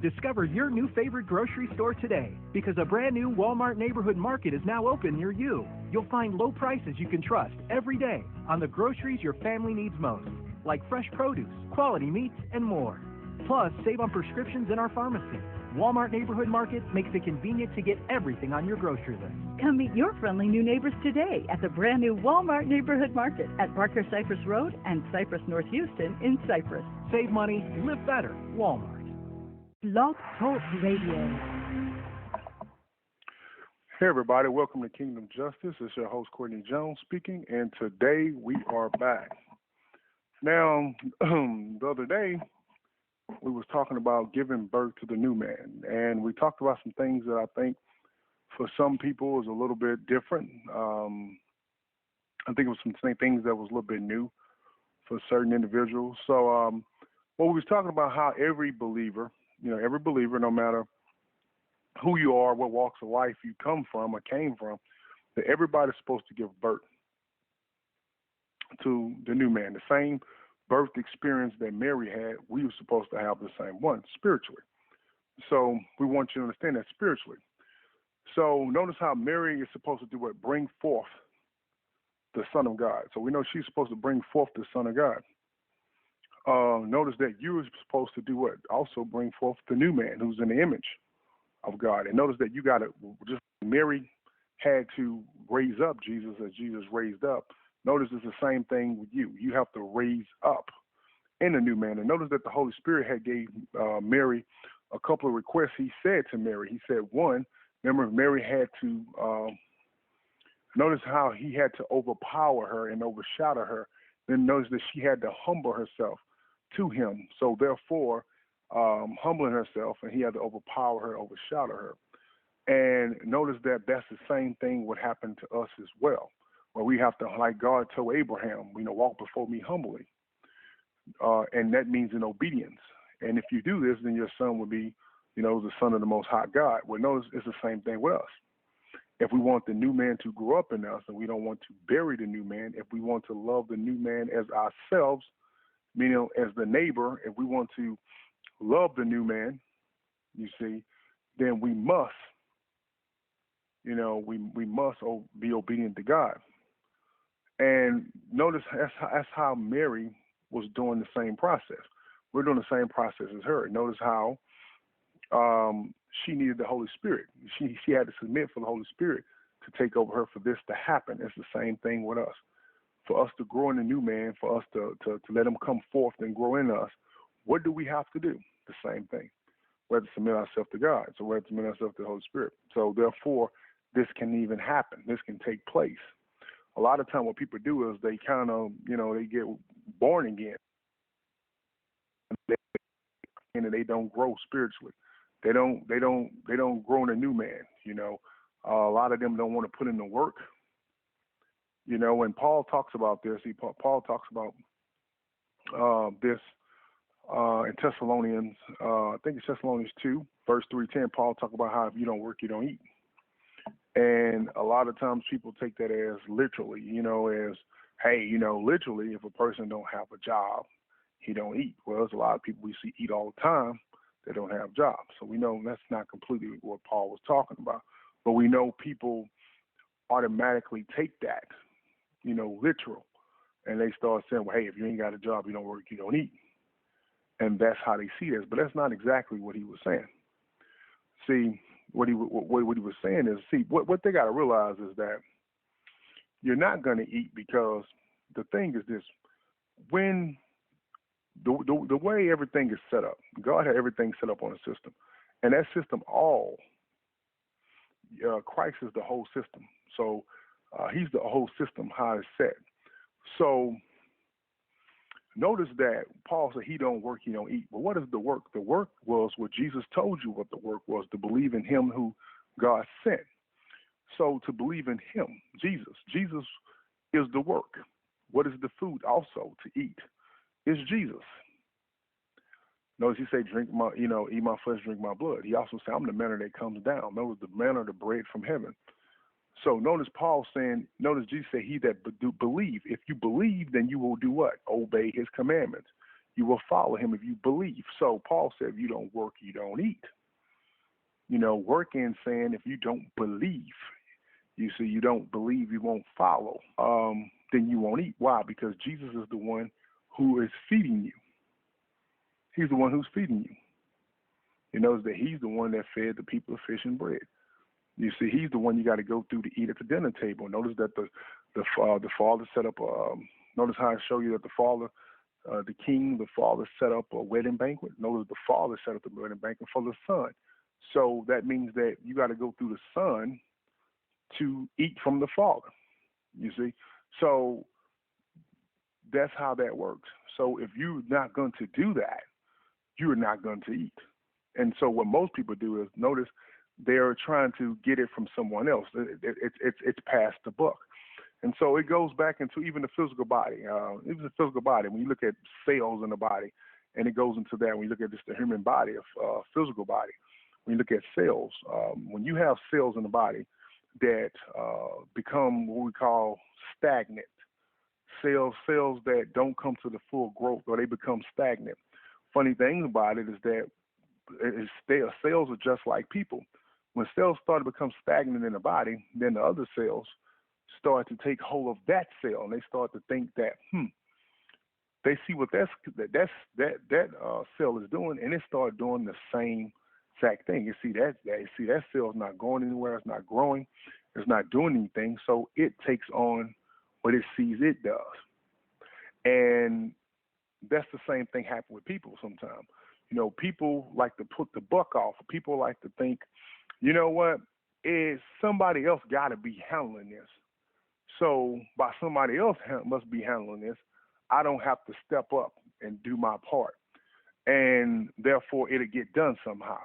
Discover your new favorite grocery store today because a brand new Walmart Neighborhood Market is now open near you. You'll find low prices you can trust every day on the groceries your family needs most, like fresh produce, quality meats, and more. Plus, save on prescriptions in our pharmacy. Walmart Neighborhood Market makes it convenient to get everything on your grocery list. Come meet your friendly new neighbors today at the brand new Walmart Neighborhood Market at Barker Cypress Road and Cypress North Houston in Cypress. Save money, live better. Walmart. Blog Talk Radio. Hey everybody, welcome to Kingdom Justice. It's your host Courtney Jones speaking, and today we are back. Now, the other day we was talking about giving birth to the new man, and we talked about some things that I think for some people is a little bit different. I think it was some things that was a little bit new for certain individuals. So what we was talking about how every believer, no matter who you are, what walks of life you come from or came from, that everybody's supposed to give birth to the new man. The same birth experience that Mary had, we were supposed to have the same one, spiritually. So we want you to understand that spiritually. So notice how Mary is supposed to do what? Bring forth the Son of God. So we know she's supposed to bring forth the Son of God. Notice that you are supposed to do what? Also bring forth the new man who's in the image of God. And notice that you got to, just Mary had to raise up Jesus as Jesus raised up. Notice it's the same thing with you. You have to raise up in the new man. And notice that the Holy Spirit had gave Mary a couple of requests. He said to Mary, he said, one, remember Mary had to, notice how he had to overpower her and overshadow her. Then notice that she had to humble herself to him. So therefore, humbling herself, and he had to overpower her, overshadow her. And notice that that's the same thing would happen to us as well, where we have to, like God told Abraham, walk before me humbly. And that means in obedience. And if you do this, then your son will be, the son of the Most High God. Well, notice it's the same thing with us. If we want the new man to grow up in us and we don't want to bury the new man, if we want to love the new man as ourselves, meaning as the neighbor, if we want to love the new man, you see, then we must, we must be obedient to God. And notice that's how Mary was doing the same process. We're doing the same process as her. Notice how she needed the Holy Spirit. She had to submit for the Holy Spirit to take over her for this to happen. It's the same thing with us. For us to grow in the new man, for us to let him come forth and grow in us, what do we have to do? The same thing. We have to submit ourselves to God. So we have to submit ourselves to the Holy Spirit. So therefore, this can even happen. This can take place. A lot of time what people do is they kind of, they get born again. And they don't grow spiritually. They don't grow in a new man. A lot of them don't want to put in the work. When Paul talks about this, Paul talks about this in Thessalonians, I think it's Thessalonians 2, verse 3:10. Paul talks about how if you don't work, you don't eat. And a lot of times people take that as literally, as, hey, literally, if a person don't have a job, he don't eat. Well, there's a lot of people we see eat all the time that don't have jobs. So we know that's not completely what Paul was talking about. But we know people automatically take that, literal. And they start saying, well, hey, if you ain't got a job, you don't work, you don't eat. And that's how they see this. But that's not exactly what he was saying. See, what he was saying is, what they got to realize is that you're not going to eat because the thing is this, when the way everything is set up, God had everything set up on a system. And that system Christ is the whole system. So he's the whole system, how it's set. So notice that Paul said he don't work, he don't eat. But what is the work? The work was what Jesus told you what the work was, to believe in him who God sent. So to believe in him, Jesus is the work. What is the food also to eat? It's Jesus. Notice he said, eat my flesh, drink my blood. He also said, I'm the manna that comes down. Notice the manna, the bread from heaven. So notice Paul saying, notice Jesus said, he that do believe. If you believe, then you will do what? Obey his commandments. you will follow him if you believe. So Paul said, if you don't work, you don't eat. Working saying if you don't believe, you see, you don't believe, you won't follow, then you won't eat. Why? Because Jesus is the one who is feeding you. He's the one who's feeding you. You notice that he's the one that fed the people of fish and bread. You see, he's the one you got to go through to eat at the dinner table. Notice that the father set up. Notice how I show you that the father, the king, the father set up a wedding banquet. Notice the father set up the wedding banquet for the son. So that means that you got to go through the son to eat from the father. You see, so that's how that works. So if you're not going to do that, you're not going to eat. And so what most people do is notice they're trying to get it from someone else. It's past the buck. And so it goes back into even the physical body. Even the physical body, when you look at cells in the body, and it goes into that when you look at just the human body, of physical body, when you look at cells, when you have cells in the body that become what we call stagnant, cells that don't come to the full growth, or they become stagnant. Funny thing about it is that cells are just like people. When cells start to become stagnant in the body, then the other cells start to take hold of that cell, and they start to think that they see what that cell is doing, and it starts doing the same exact thing. You see that cell's not going anywhere, it's not growing, it's not doing anything, so it takes on what it sees it does. And that's the same thing happen with people sometimes. People like to put the buck off. People like to think, you know what, is somebody else got to be handling this. So by somebody else must be handling this, I don't have to step up and do my part. And therefore, it'll get done somehow.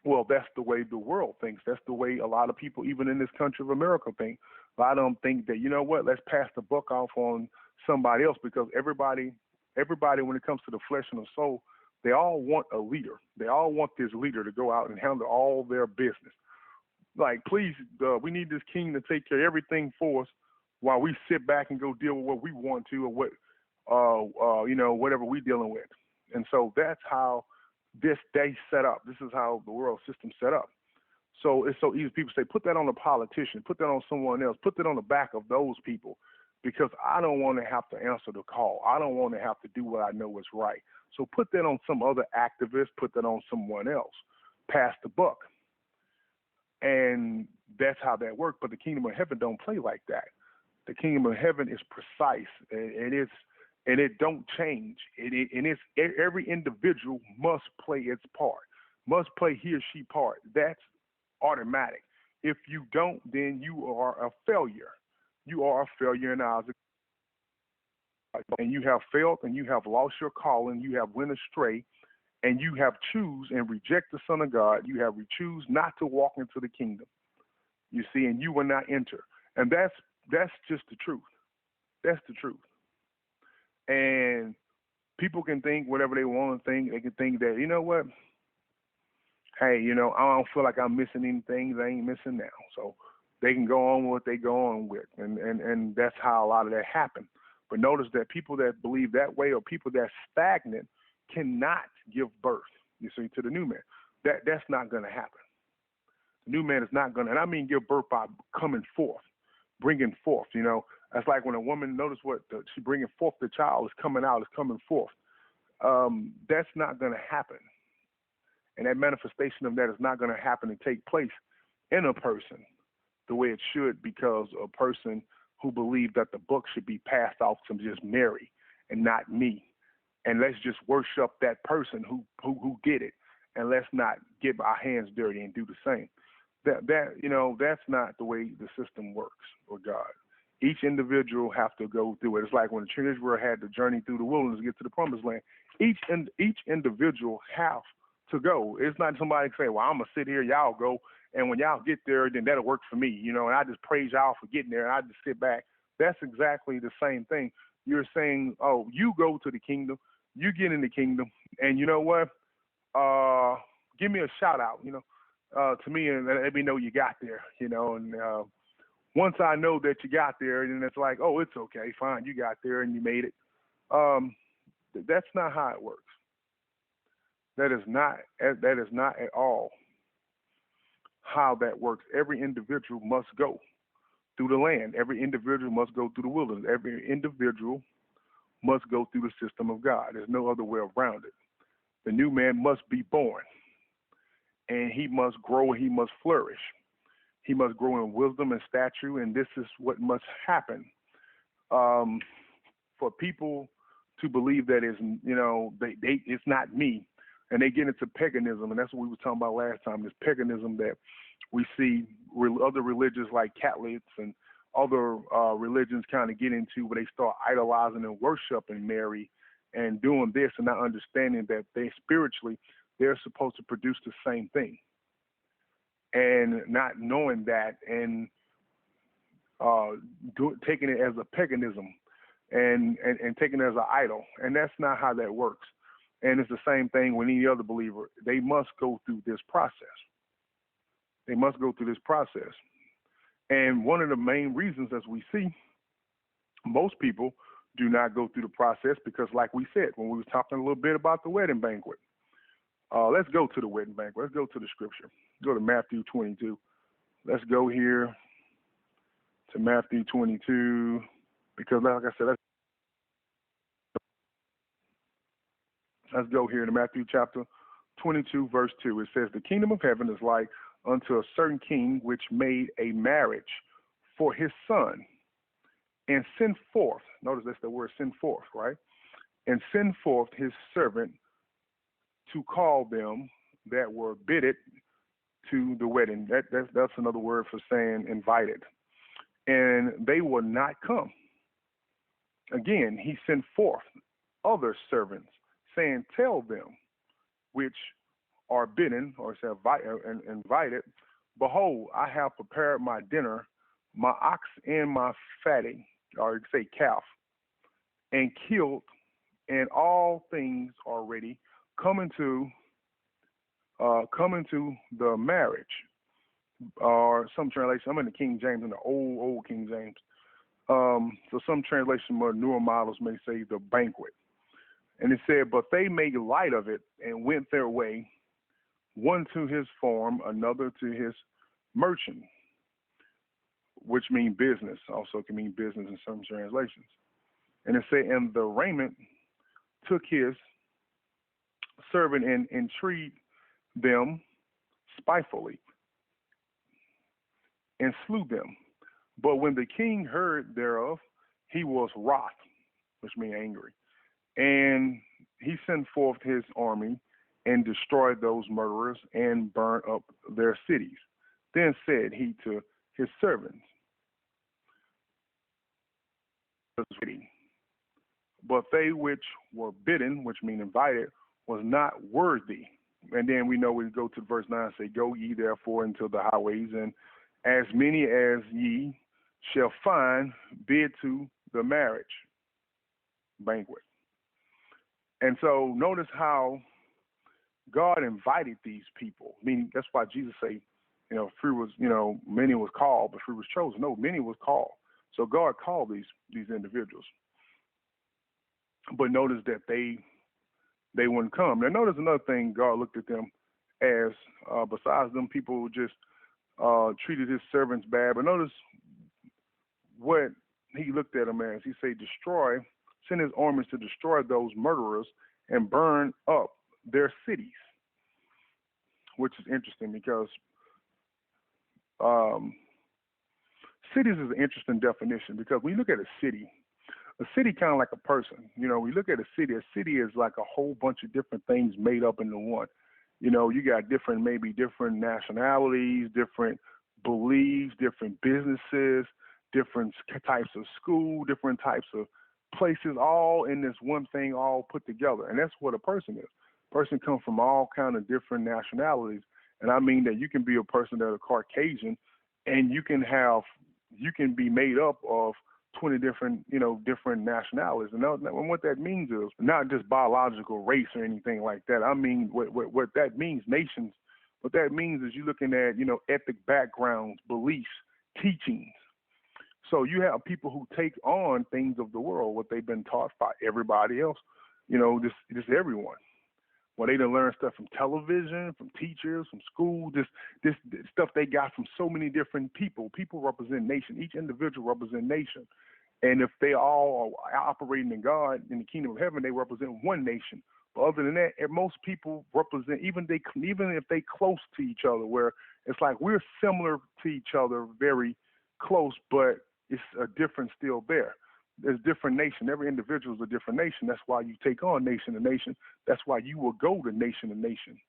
Well, that's the way the world thinks. That's the way a lot of people, even in this country of America, think. A lot of them think that, you know what, let's pass the buck off on somebody else, because everybody, when it comes to the flesh and the soul, they all want a leader. They all want this leader to go out and handle all their business. Like, please, we need this king to take care of everything for us while we sit back and go deal with what we want to, or what, whatever we're dealing with. And so that's how this day set up. This is how the world system set up. So it's so easy. People say, put that on a politician, put that on someone else, put that on the back of those people, because I don't want to have to answer the call. I don't want to have to do what I know is right. So put that on some other activist, put that on someone else. Pass the buck. And that's how that works. But the kingdom of heaven don't play like that. The kingdom of heaven is precise, and it don't change. Every individual must play its part, must play he or she part. That's automatic. If you don't, then you are a failure. You are a failure in the eyes of God. And you have failed, and you have lost your calling. You have went astray, and you have choose and reject the Son of God. You have choose not to walk into the kingdom. You see, and you will not enter. And that's just the truth. That's the truth. And people can think whatever they want to think. They can think that, you know what? Hey, I don't feel like I'm missing anything. They ain't missing now. So they can go on with what they go on with. And that's how a lot of that happens. But notice that people that believe that way, or people that's stagnant, cannot give birth, you see, to the new man. That's not going to happen. The new man is not going to, and I mean give birth by coming forth, bringing forth, That's like when a woman, notice what she bringing forth the child is coming out, is coming forth. That's not going to happen. And that manifestation of that is not going to happen and take place in a person the way it should, because a person who believed that the book should be passed off to just Mary and not me. And let's just worship that person who did it, and let's not get our hands dirty and do the same. That's not the way the system works with God. Each individual have to go through it. It's like when the children of Israel had to journey through the wilderness to get to the promised land. Each individual have to go. It's not somebody say, well, I'm going to sit here, y'all go, and when y'all get there, then that'll work for me, and I just praise y'all for getting there, and I just sit back. That's exactly the same thing. You're saying, oh, you go to the kingdom, you get in the kingdom, and you know what? Give me a shout out, to me, and let me know you got there, and once I know that you got there, then it's like, oh, it's okay, fine, you got there and you made it. Um, that's not how it works. That is not at all how that works. Every individual must go through the land. Every individual must go through the wilderness. Every individual must go through the system of God. There's no other way around it. The new man must be born, and he must grow and he must flourish. He must grow in wisdom and stature, and this is what must happen. Um, for people to believe that is, it's not me, and they get into paganism, and that's what we were talking about last time. This paganism that we see other religions like Catholics and other religions kind of get into, where they start idolizing and worshiping Mary and doing this, and not understanding that they spiritually they're supposed to produce the same thing, and not knowing that, and taking it as a paganism, and taking it as an idol, and that's not how that works. And it's the same thing with any other believer. They must go through this process. They must go through this process. And one of the main reasons, as we see, most people do not go through the process because, like we said, when we were talking a little bit about the wedding banquet, let's go to the wedding banquet. Let's go to the scripture. Go to Matthew 22. Let's go here to Matthew 22 because, like I said, let's go here to Matthew chapter 22, verse 2. It says, "The kingdom of heaven is like unto a certain king which made a marriage for his son, and send forth," notice that's the word send forth, right? "And send forth his servant to call them that were bidded to the wedding." That's another word for saying invited. "And they will not come. Again, he sent forth other servants, saying, Tell them which are bidden," or say invited, "Behold, I have prepared my dinner, my ox and my fatty," or say calf, "and killed, and all things are ready. Come into the marriage." Or some translation, I'm in the King James, in the old King James. So some translation, more newer models may say the banquet. And it said, "But they made light of it and went their way, one to his farm, another to his merchant," which mean business. Also can mean business in some translations. And it said, "And the raiment took his servant and entreated them spitefully, and slew them. But when the king heard thereof, he was wroth," which means angry, "and he sent forth his army and destroyed those murderers and burned up their cities. Then said he to his servants, but they which were bidden," which mean invited, "was not worthy." And then we know we go to verse 9 and say, "Go ye therefore into the highways, and as many as ye shall find, bid to the marriage banquet." And so notice how God invited these people. Meaning that's why Jesus say, few was, many was called, but few was chosen. No, many was called. So God called these individuals. But notice that they wouldn't come. Now notice another thing God looked at them as, besides them people who just treated his servants bad. But notice what he looked at them as. He said, send his armies to destroy those murderers and burn up their cities, which is interesting because cities is an interesting definition, because when you look at a city kind of like a person. We look at a city is like a whole bunch of different things made up into one. You got maybe different nationalities, different beliefs, different businesses, different types of school, different types of places, all in this one thing, all put together. And that's what a person is. A person comes from all kind of different nationalities. And I mean that you can be a person that's a Caucasian, and you can be made up of 20 different nationalities. And what that means is not just biological race or anything like that. I mean, what that means, nations, what that means is you're looking at, ethnic backgrounds, beliefs, teachings. So you have people who take on things of the world, what they've been taught by everybody else, just everyone. Well, they done learn stuff from television, from teachers, from school, this stuff they got from so many different people. People represent nation. Each individual represent nation. And if they all are operating in God, in the kingdom of heaven, they represent one nation. But other than that, most people represent, even if they close to each other, where it's like we're similar to each other, very close, but it's a difference still there. There's different nation. Every individual is a different nation. That's why you take on nation to nation. That's why you will go to nation to nation.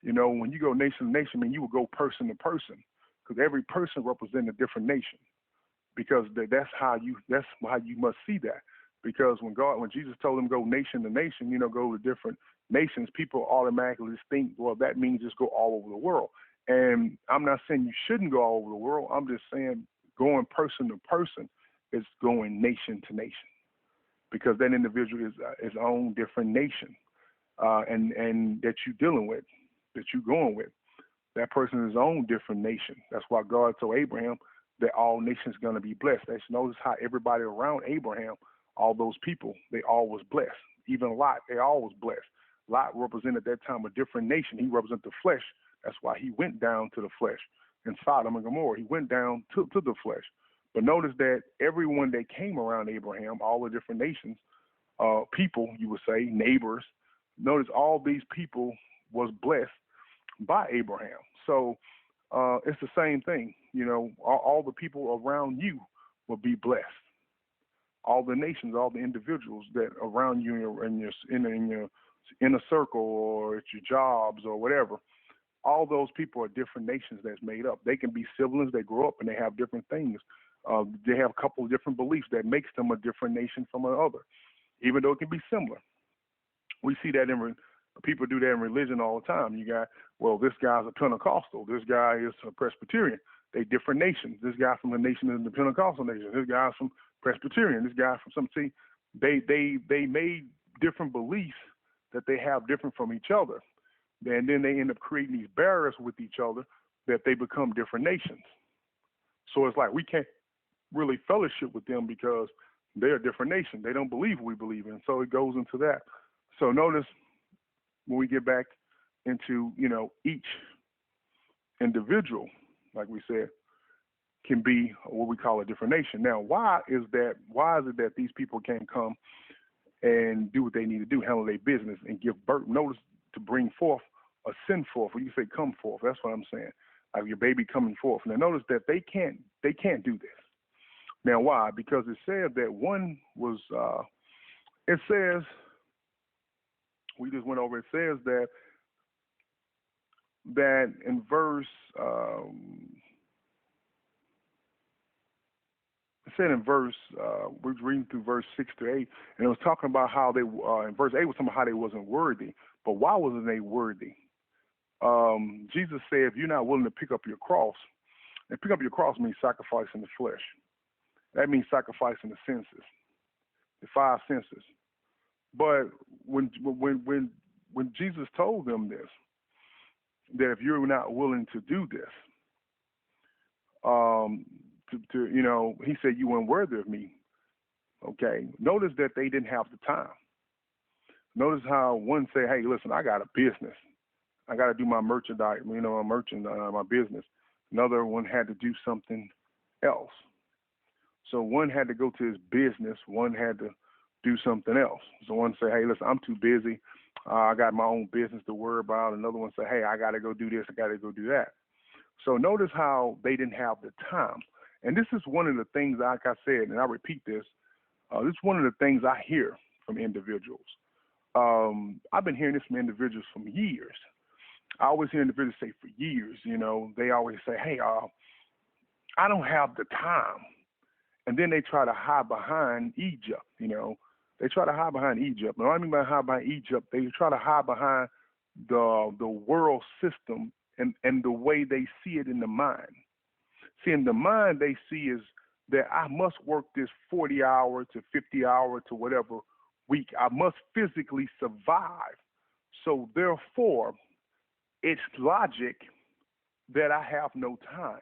When you go nation to nation, I mean, you will go person to person, because every person represents a different nation. Because that's how you must see that. Because when Jesus told them go nation to nation, go to different nations, people automatically just think, well, that means just go all over the world. And I'm not saying you shouldn't go all over the world. I'm just saying going person to person is going nation to nation, because that individual is his own different nation, and that you're dealing with, that you're going with. That person is his own different nation. That's why God told Abraham that all nations are going to be blessed. Let's notice how everybody around Abraham, all those people, they all was blessed. Even Lot, they all was blessed. Lot represented at that time a different nation. He represented the flesh. That's why he went down to the flesh. In Sodom and Gomorrah, he went down to the flesh. But notice that everyone that came around Abraham, all the different nations, people, you would say, neighbors, notice all these people was blessed by Abraham. So it's the same thing. All the people around you will be blessed. All the nations, all the individuals that around you in your inner circle or at your jobs or whatever, all those people are different nations that's made up. They can be siblings. They grow up and they have different things. They have a couple of different beliefs that makes them a different nation from another, even though it can be similar. We see that people do that in religion all the time. You got, well, this guy's a Pentecostal. This guy is a Presbyterian. They different nations. This guy from a nation is the Pentecostal nation. This guy's from Presbyterian. This guy from some. See, they made different beliefs that they have different from each other, and then they end up creating these barriers with each other that they become different nations. So it's like we can't really fellowship with them because they're a different nation. They don't believe what we believe in. So it goes into that. So notice when we get back into, each individual, like we said, can be what we call a different nation. Now, why is it that these people can't come and do what they need to do, handle their business and give birth? Notice to bring forth or send forth, or you say come forth. That's what I'm saying. Like your baby coming forth. Now notice that they can't do this. Now why? Because it said that one was it says, we just went over, it says that in verse it said in verse we're reading through verse 6 to 8, and it was talking about how they in verse 8 was talking about how they wasn't worthy. But why wasn't they worthy? Jesus said, if you're not willing to pick up your cross, and pick up your cross means sacrificing the flesh. That means sacrificing the senses, the five senses. But when Jesus told them this, that if you're not willing to do this, he said you weren't worthy of me. Okay. Notice that they didn't have the time. Notice how one said, hey, listen, I got a business. I got to do my merchandise, my business. Another one had to do something else. So one had to go to his business. One had to do something else. So one said, hey, listen, I'm too busy. I got my own business to worry about. Another one said, hey, I got to go do this. I got to go do that. So notice how they didn't have the time. And this is one of the things, like I said, and I repeat this, this is one of the things I hear from individuals. I've been hearing this from individuals for years. I always hear individuals say for years, they always say, hey, I don't have the time. And then they try to hide behind Egypt, They try to hide behind Egypt. And what I mean by hide behind Egypt, they try to hide behind the world system and the way they see it in the mind. See, in the mind, they see is that I must work this 40 hour to 50 hour to whatever week. I must physically survive. So therefore, it's logic that I have no time.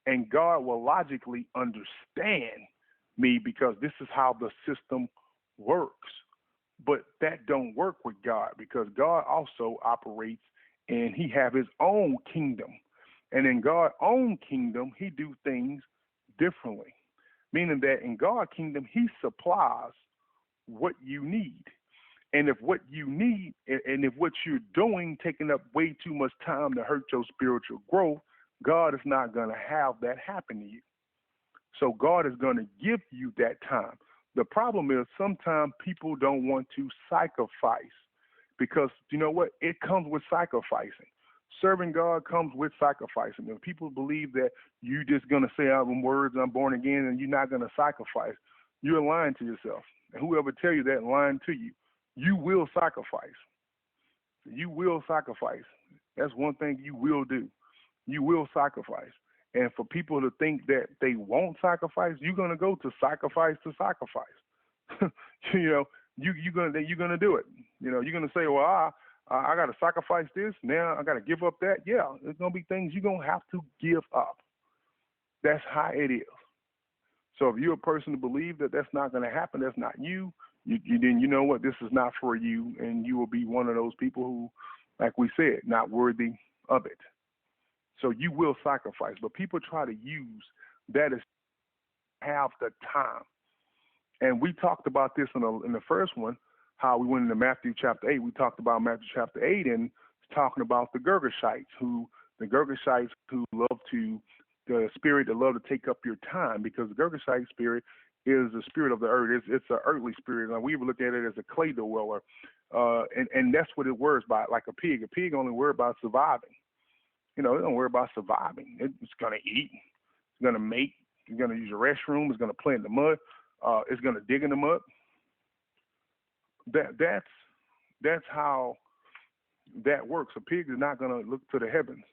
And God will logically understand me because this is how the system works. But that don't work with God because God also operates and he have his own kingdom. And in God's own kingdom, he do things differently. Meaning that in God's kingdom, he supplies what you need. And if what you need and if what you're doing taking up way too much time to hurt your spiritual growth, God is not going to have that happen to you. So God is going to give you that time. The problem is sometimes people don't want to sacrifice because you know what? It comes with sacrificing. Serving God comes with sacrificing. If people believe that you're just going to say out in words, I'm born again, and you're not going to sacrifice, you're lying to yourself. And whoever tell you that lying to you, you will sacrifice. You will sacrifice. That's one thing you will do. You will sacrifice. And for people to think that they won't sacrifice, you're gonna go to sacrifice to sacrifice. You're gonna do it. You're gonna say, well, I gotta sacrifice this now. I gotta give up that. Yeah, there's gonna be things you're gonna have to give up. That's how it is. So if you're a person to believe that that's not gonna happen, that's not you. Then you know what? This is not for you, and you will be one of those people who, like we said, not worthy of it. So you will sacrifice, but people try to use that as have the time. And we talked about this in the first one, how we went into Matthew chapter 8. We talked about Matthew chapter 8 and talking about the Girgashites who love to, the spirit that love to take up your time, because the Girgashite spirit is the spirit of the earth. It's an earthly spirit. And we look at it as a clay dweller. And that's what it worries about, like a pig. A pig only worries about surviving. It don't worry about surviving. It's going to eat. It's going to mate. It's going to use a restroom. It's going to play in the mud. It's going to dig in the mud. That's how that works. A pig is not going to look to the heavens.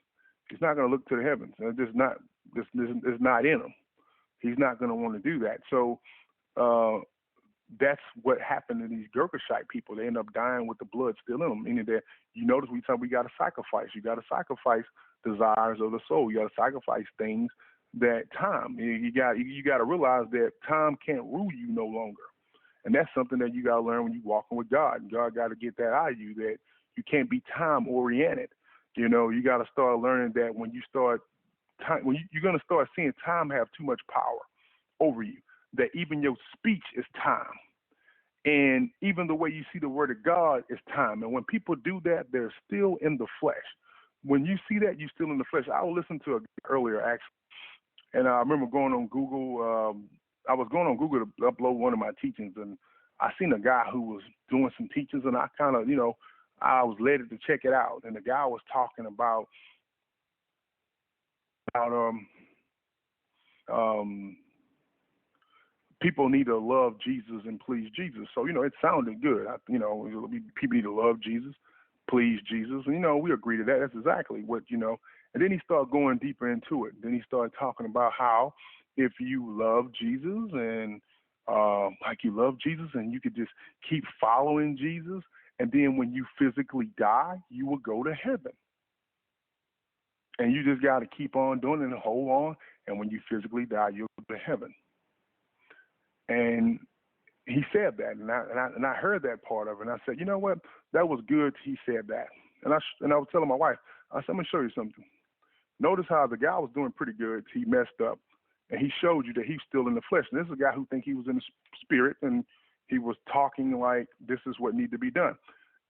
He's not going to look to the heavens. It's not in him. He's not going to want to do that. So that's what happened to these Girgashite people. They end up dying with the blood still in them. Meaning that you notice we got to sacrifice. You got to sacrifice desires of the soul. You got to sacrifice things that time. You got to realize that time can't rule you no longer. And that's something that you got to learn when you're walking with God. God got to get that out of you, that you can't be time oriented. You got to start learning that when you start time, you're going to start seeing time have too much power over you, that even your speech is time. And even the way you see the word of God is time. And when people do that, they're still in the flesh. When you see that, you're still in the flesh. I was listening to it earlier, actually, and I remember going on Google. I was going on Google to upload one of my teachings, and I seen a guy who was doing some teachings, and I kind of, I was led to check it out. And the guy was talking about people need to love Jesus and please Jesus. So, it sounded good. People need to love Jesus, please Jesus. And, we agree to that. That's exactly what, And then he started going deeper into it. Then he started talking about how if you love Jesus and like you love Jesus and you could just keep following Jesus, and then when you physically die, you will go to heaven. And you just got to keep on doing it and hold on. And when you physically die, you'll go to heaven. And he said that, and I heard that part of it, and I said, you know what, that was good. He said that, and I was telling my wife, I said, I'm gonna show you something. Notice how the guy was doing pretty good. He messed up, and he showed you that he's still in the flesh. And this is a guy who think he was in the spirit, and he was talking like this is what need to be done.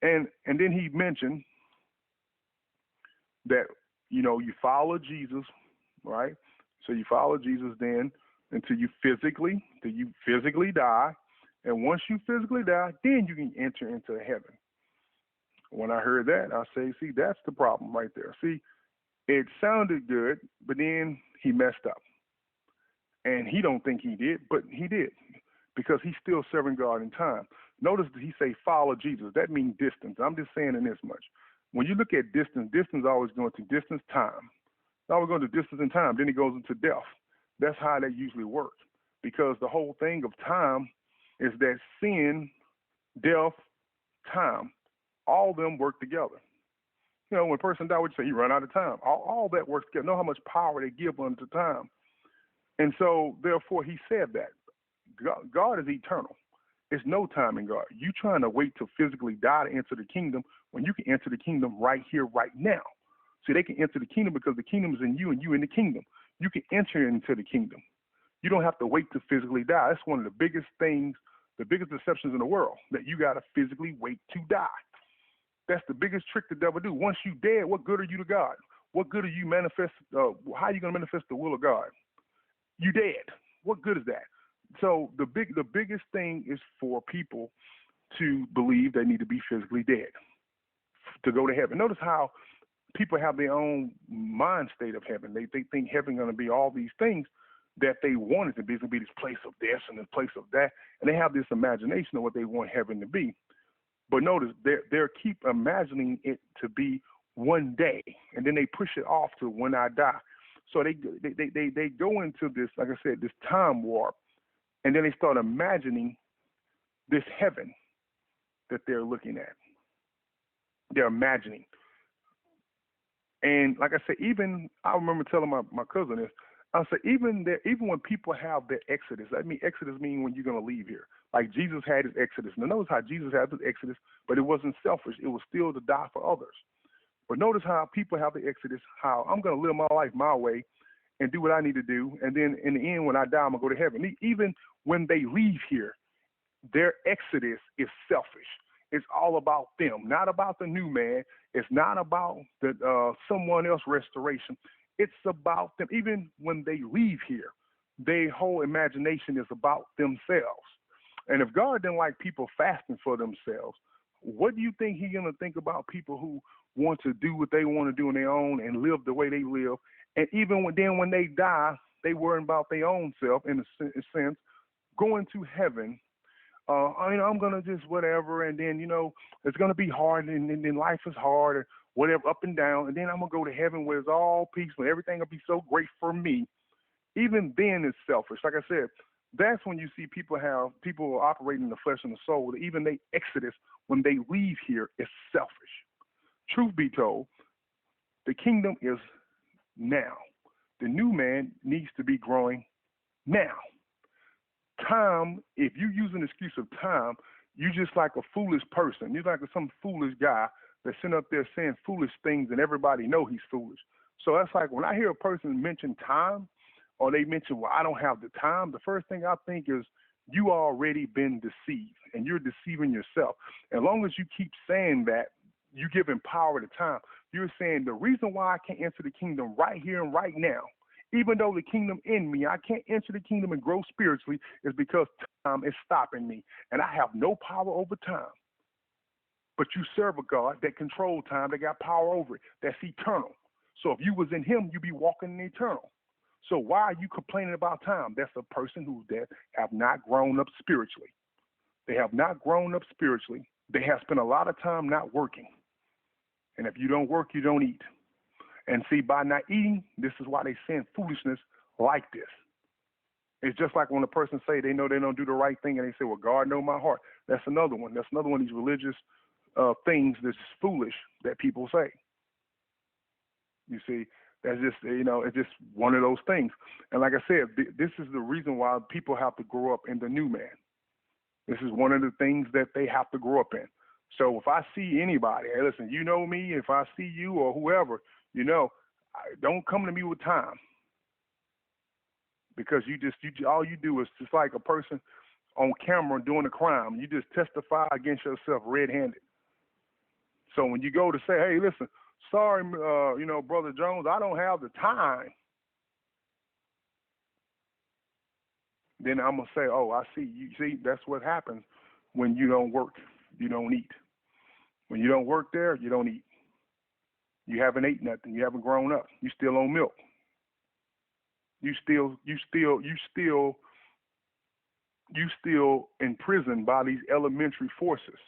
And then he mentioned that you follow Jesus, right? So you follow Jesus then until you physically die. And once you physically die, then you can enter into heaven. When I heard that, I say, see, that's the problem right there. See, it sounded good, but then he messed up. And he don't think he did, but he did, because he's still serving God in time. Notice that he say follow Jesus. That means distance. I'm just saying in this much. When you look at distance always going to distance, time. Now we're going to distance and time. Then it goes into death. That's how that usually works, because the whole thing of time is that sin, death, time, all of them work together. When a person dies, what you say? You run out of time. All that works together. Know how much power they give unto time. And so, therefore, he said that God is eternal. It's no time in God. You trying to wait to physically die to enter the kingdom when you can enter the kingdom right here, right now. See, they can enter the kingdom because the kingdom is in you and you in the kingdom. You can enter into the kingdom. You don't have to wait to physically die. That's one of the biggest things, the biggest deceptions in the world, that you got to physically wait to die. That's the biggest trick the devil do. Once you dead, what good are you to God? What good are you manifest? How are you going to manifest the will of God? You dead. What good is that? So the biggest thing is for people to believe they need to be physically dead to go to heaven. Notice how people have their own mind state of heaven. They think heaven going to be all these things that they want it to be. It's going to be this place of this and this place of that. And they have this imagination of what they want heaven to be. But notice, they keep imagining it to be one day, and then they push it off to when I die. So they go into this, like I said, this time warp, and then they start imagining this heaven that they're looking at. They're imagining. And like I said, even I remember telling my cousin this. I said, even when people have their exodus, exodus means when you're going to leave here. Like Jesus had his exodus. Now notice how Jesus had his exodus, but it wasn't selfish. It was still to die for others. But notice how people have the exodus, how I'm going to live my life my way and do what I need to do. And then in the end, when I die, I'm going to go to heaven. Even when they leave here, their exodus is selfish. It's all about them, not about the new man. It's not about the someone else restoration. It's about them. Even when they leave here, their whole imagination is about themselves. And if God didn't like people fasting for themselves, what do you think he's going to think about people who want to do what they want to do on their own and live the way they live? And even when they die, they worry about their own self in a sense, going to heaven. I'm going to just whatever, and then, it's going to be hard, and then life is hard, or whatever, up and down, and then I'm going to go to heaven where it's all peaceful, everything will be so great for me. Even then it's selfish. Like I said, that's when you see people operating in the flesh and the soul. Even they exodus, when they leave here, is selfish. Truth be told, the kingdom is now. The new man needs to be growing now. Time, if you use an excuse of time, you're just like a foolish person. You're like some foolish guy that's sitting up there saying foolish things and everybody know he's foolish. So that's like when I hear a person mention time, or they mention, well, I don't have the time, the first thing I think is you already been deceived and you're deceiving yourself. As long as you keep saying that, you're giving power to time. You're saying the reason why I can't enter the kingdom right here and right now, even though the kingdom in me, I can't enter the kingdom and grow spiritually, is because time is stopping me. And I have no power over time. But you serve a God that controls time, that got power over it, that's eternal. So if you was in him, you'd be walking in eternal. So why are you complaining about time? That's a person who have not grown up spiritually. They have not grown up spiritually. They have spent a lot of time not working. And if you don't work, you don't eat. And see, by not eating, this is why they saying foolishness like this. It's just like when a person say they know they don't do the right thing and they say, well, God know my heart. That's another one. That's another one of these religious things that's foolish that people say. You see, that's just, it's just one of those things. And like I said, this is the reason why people have to grow up in the new man. This is one of the things that they have to grow up in. So if I see anybody, hey, listen, you know me, if I see you or whoever, don't come to me with time. Because all you do is just like a person on camera doing a crime. You just testify against yourself red-handed. So when you go to say, hey, listen, sorry, Brother Jones, I don't have the time. Then I'm going to say, oh, I see. You see, that's what happens when you don't work. You don't eat. When you don't work there, you don't eat. You haven't ate nothing. You haven't grown up. You still on milk. You still imprisoned by these elementary forces,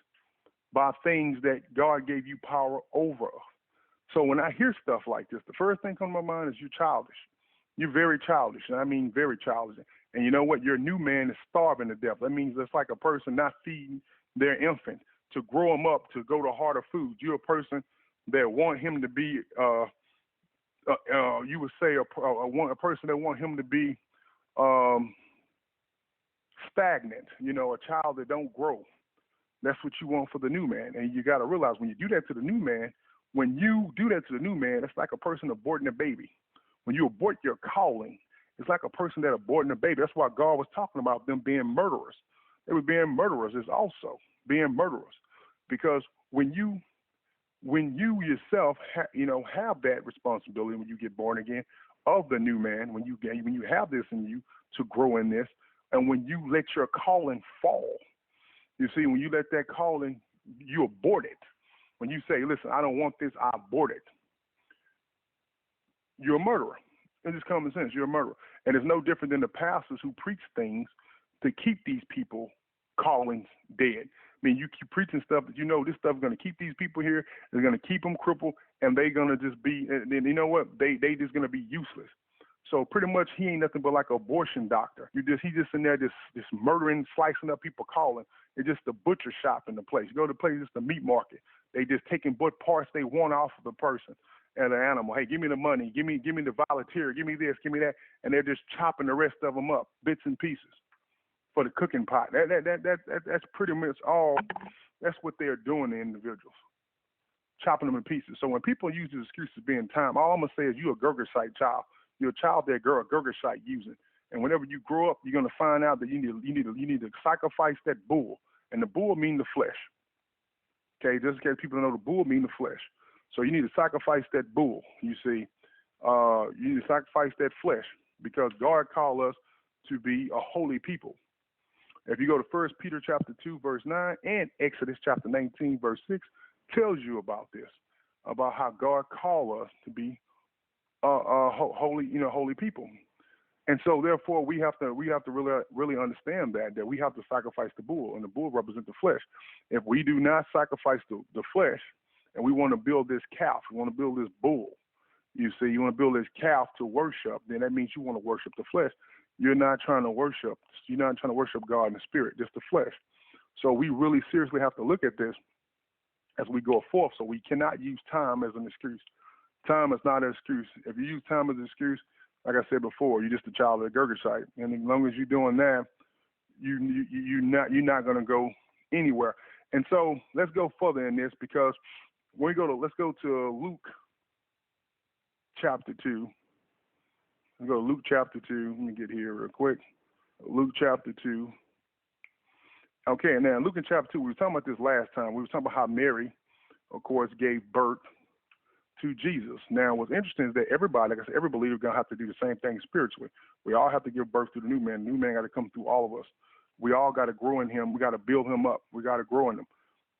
by things that God gave you power over. So when I hear stuff like this, the first thing comes to my mind is you're childish. You're very childish, and I mean very childish. And you know what? Your new man is starving to death. That means it's like a person not feeding their infant to grow them up to go to harder foods. You're a person that want him to be, you would say, a person that want him to be um, stagnant, a child that don't grow. That's what you want for the new man. And you got to realize when you do that to the new man, when you do that to the new man, it's like a person aborting a baby. When you abort your calling, it's like a person that aborting a baby. That's why God was talking about them being murderers. They were being murderers is also being murderers. Because when you yourself have that responsibility when you get born again of the new man, when you have this in you to grow in this, and when you let your calling fall, you see, when you let that calling, you abort it. When you say, listen, I don't want this, I abort it. You're a murderer. It's just common sense. You're a murderer. And it's no different than the pastors who preach things to keep these people callings dead. I mean, you keep preaching stuff that this stuff is going to keep these people here. It's going to keep them crippled, and they're going to just be, and you know what? They just going to be useless. So pretty much he ain't nothing but like an abortion doctor. He just in there just murdering, slicing up people calling. It's just a butcher shop in the place. You go to the place, it's the meat market. They just taking what parts they want off of the person and the animal. Hey, give me the money, give me the volunteer, give me this, give me that, and they're just chopping the rest of them up, bits and pieces, for the cooking pot. That's pretty much all. That's what they're doing to individuals, chopping them in pieces. So when people use this excuse of being time, all I'm gonna say is you're a Gergersite child. You're a child that Gergersite using. And whenever you grow up, you're gonna find out that you need to sacrifice that bull, and the bull mean the flesh. Okay, just in case people don't know, the bull mean the flesh. So you need to sacrifice that bull. You see, you need to sacrifice that flesh because God called us to be a holy people. If you go to 1 Peter chapter 2, verse 9, and Exodus chapter 19, verse 6, tells you about this, about how God called us to be holy, holy people. And so therefore we have to really understand that we have to sacrifice the bull, and the bull represents the flesh. If we do not sacrifice the flesh, and we want to build this calf, we want to build this bull, you see, you want to build this calf to worship, then that means you want to worship the flesh. You're not trying to worship God in the spirit, just the flesh. So we really seriously have to look at this as we go forth. So we cannot use time as an excuse. Time is not an excuse. If you use time as an excuse, like I said before, you're just a child of the Gergersite. And as long as you're doing that, you're not going to go anywhere. And so let's go further in this, because let's go to Luke chapter 2. Let's go to Luke chapter 2. Let me get here real quick. Luke chapter 2. Okay, now Luke in chapter 2, we were talking about this last time. We were talking about how Mary, of course, gave birth to Jesus. Now, what's interesting is that everybody, like I said, every believer is going to have to do the same thing spiritually. We all have to give birth to the new man. The new man got to come through all of us. We all got to grow in him. We got to build him up. We got to grow in him.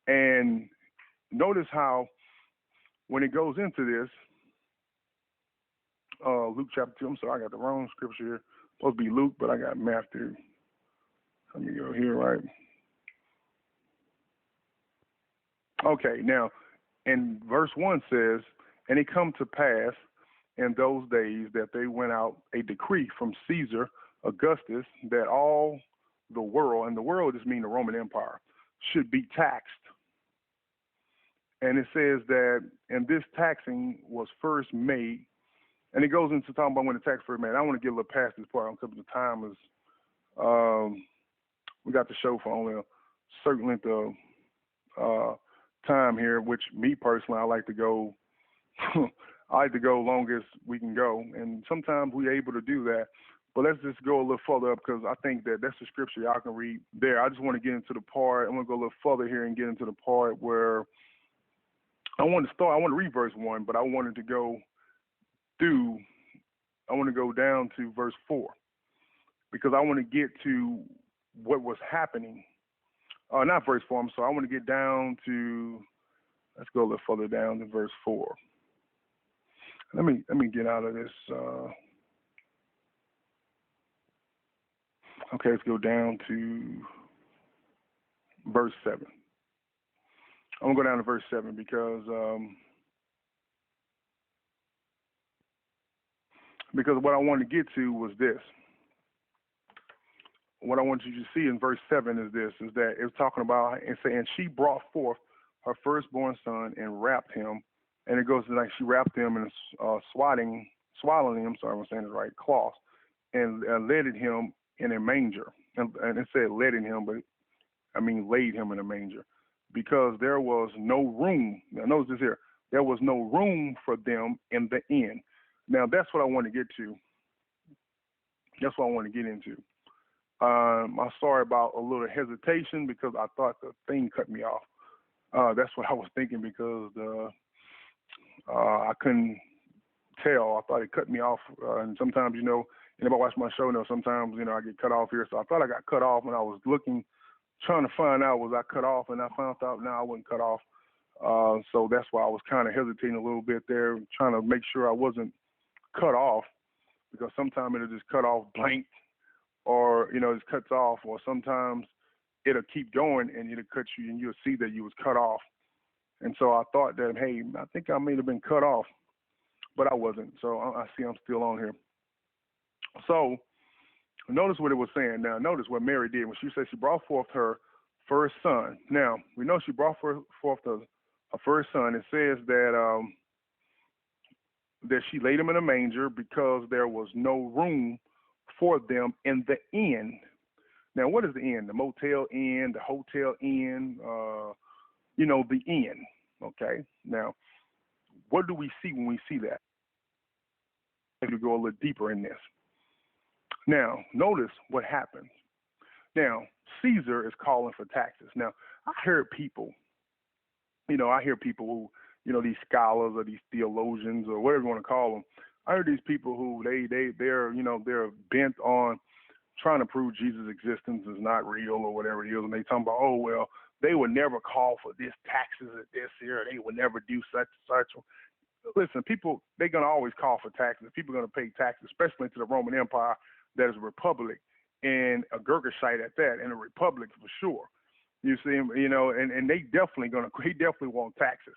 And notice how when it goes into this, Luke chapter 2, I'm sorry, I got the wrong scripture here. It's supposed to be Luke, but I got Matthew. Let me go here, right? Okay, now, and verse 1 says, and it come to pass in those days that they went out a decree from Caesar Augustus that all the world, and the world just mean the Roman Empire, should be taxed. And it says that, and this taxing was first made, and it goes into talking about when the tax first made. I want to get a little past this part because the time is, we got the show for only a certain length of time here, which me personally, I like to go longest we can go. And sometimes we're able to do that. But let's just go a little further up, because I think that that's the scripture y'all can read there. I just want to get into the part, I'm going to go a little further here and get into the part where I want to read verse 1, but I want to go down to verse 4, because I want to get to what was happening. Not verse 4, I'm sorry. I want to get down to, let's go a little further down to verse 4. Let me get out of this. Okay, let's go down to verse 7. I'm going to go down to verse 7 because what I wanted to get to was this. What I want you to see in verse 7 is this, is that it's talking about and saying, she brought forth her firstborn son and wrapped him and it goes to like she wrapped him in swaddling him. Sorry, I'm saying it right, cloth, and laid him in a manger. And it said letting him, but I mean laid him in a manger, because there was no room. Now notice this here. There was no room for them in the inn. Now that's what I want to get to. That's what I want to get into. I'm sorry about a little hesitation because I thought the thing cut me off. That's what I was thinking because I couldn't tell. I thought it cut me off. And sometimes, anybody watch my show knows sometimes, I get cut off here. So I thought I got cut off when I was looking, trying to find out was I cut off, and I found out now I wasn't cut off. So that's why I was kind of hesitating a little bit there, trying to make sure I wasn't cut off, because sometimes it'll just cut off blank, or, it just cuts off, or sometimes it'll keep going and it'll cut you and you'll see that you was cut off. And so I thought that, hey, I think I may have been cut off, but I wasn't. So I see I'm still on here. So notice what it was saying. Now, notice what Mary did when she said she brought forth her first son. Now, we know she brought forth her first son. It says that that she laid him in a manger because there was no room for them in the inn. Now, what is the inn? The motel inn, the hotel inn, the inn. Okay. Now, what do we see when we see that? To go a little deeper in this. Now, notice what happens. Now, Caesar is calling for taxes. Now, I heard people, who, these scholars or these theologians or whatever you want to call them. I heard these people who they're bent on trying to prove Jesus' existence is not real or whatever it is, and they talking about, oh well, they would never call for this taxes at this here, they would never do such and such. Listen, people, they're gonna always call for taxes. People are gonna pay taxes, especially to the Roman Empire that is a republic and a Gurgashite at that, and a republic for sure. You see, and they definitely want taxes.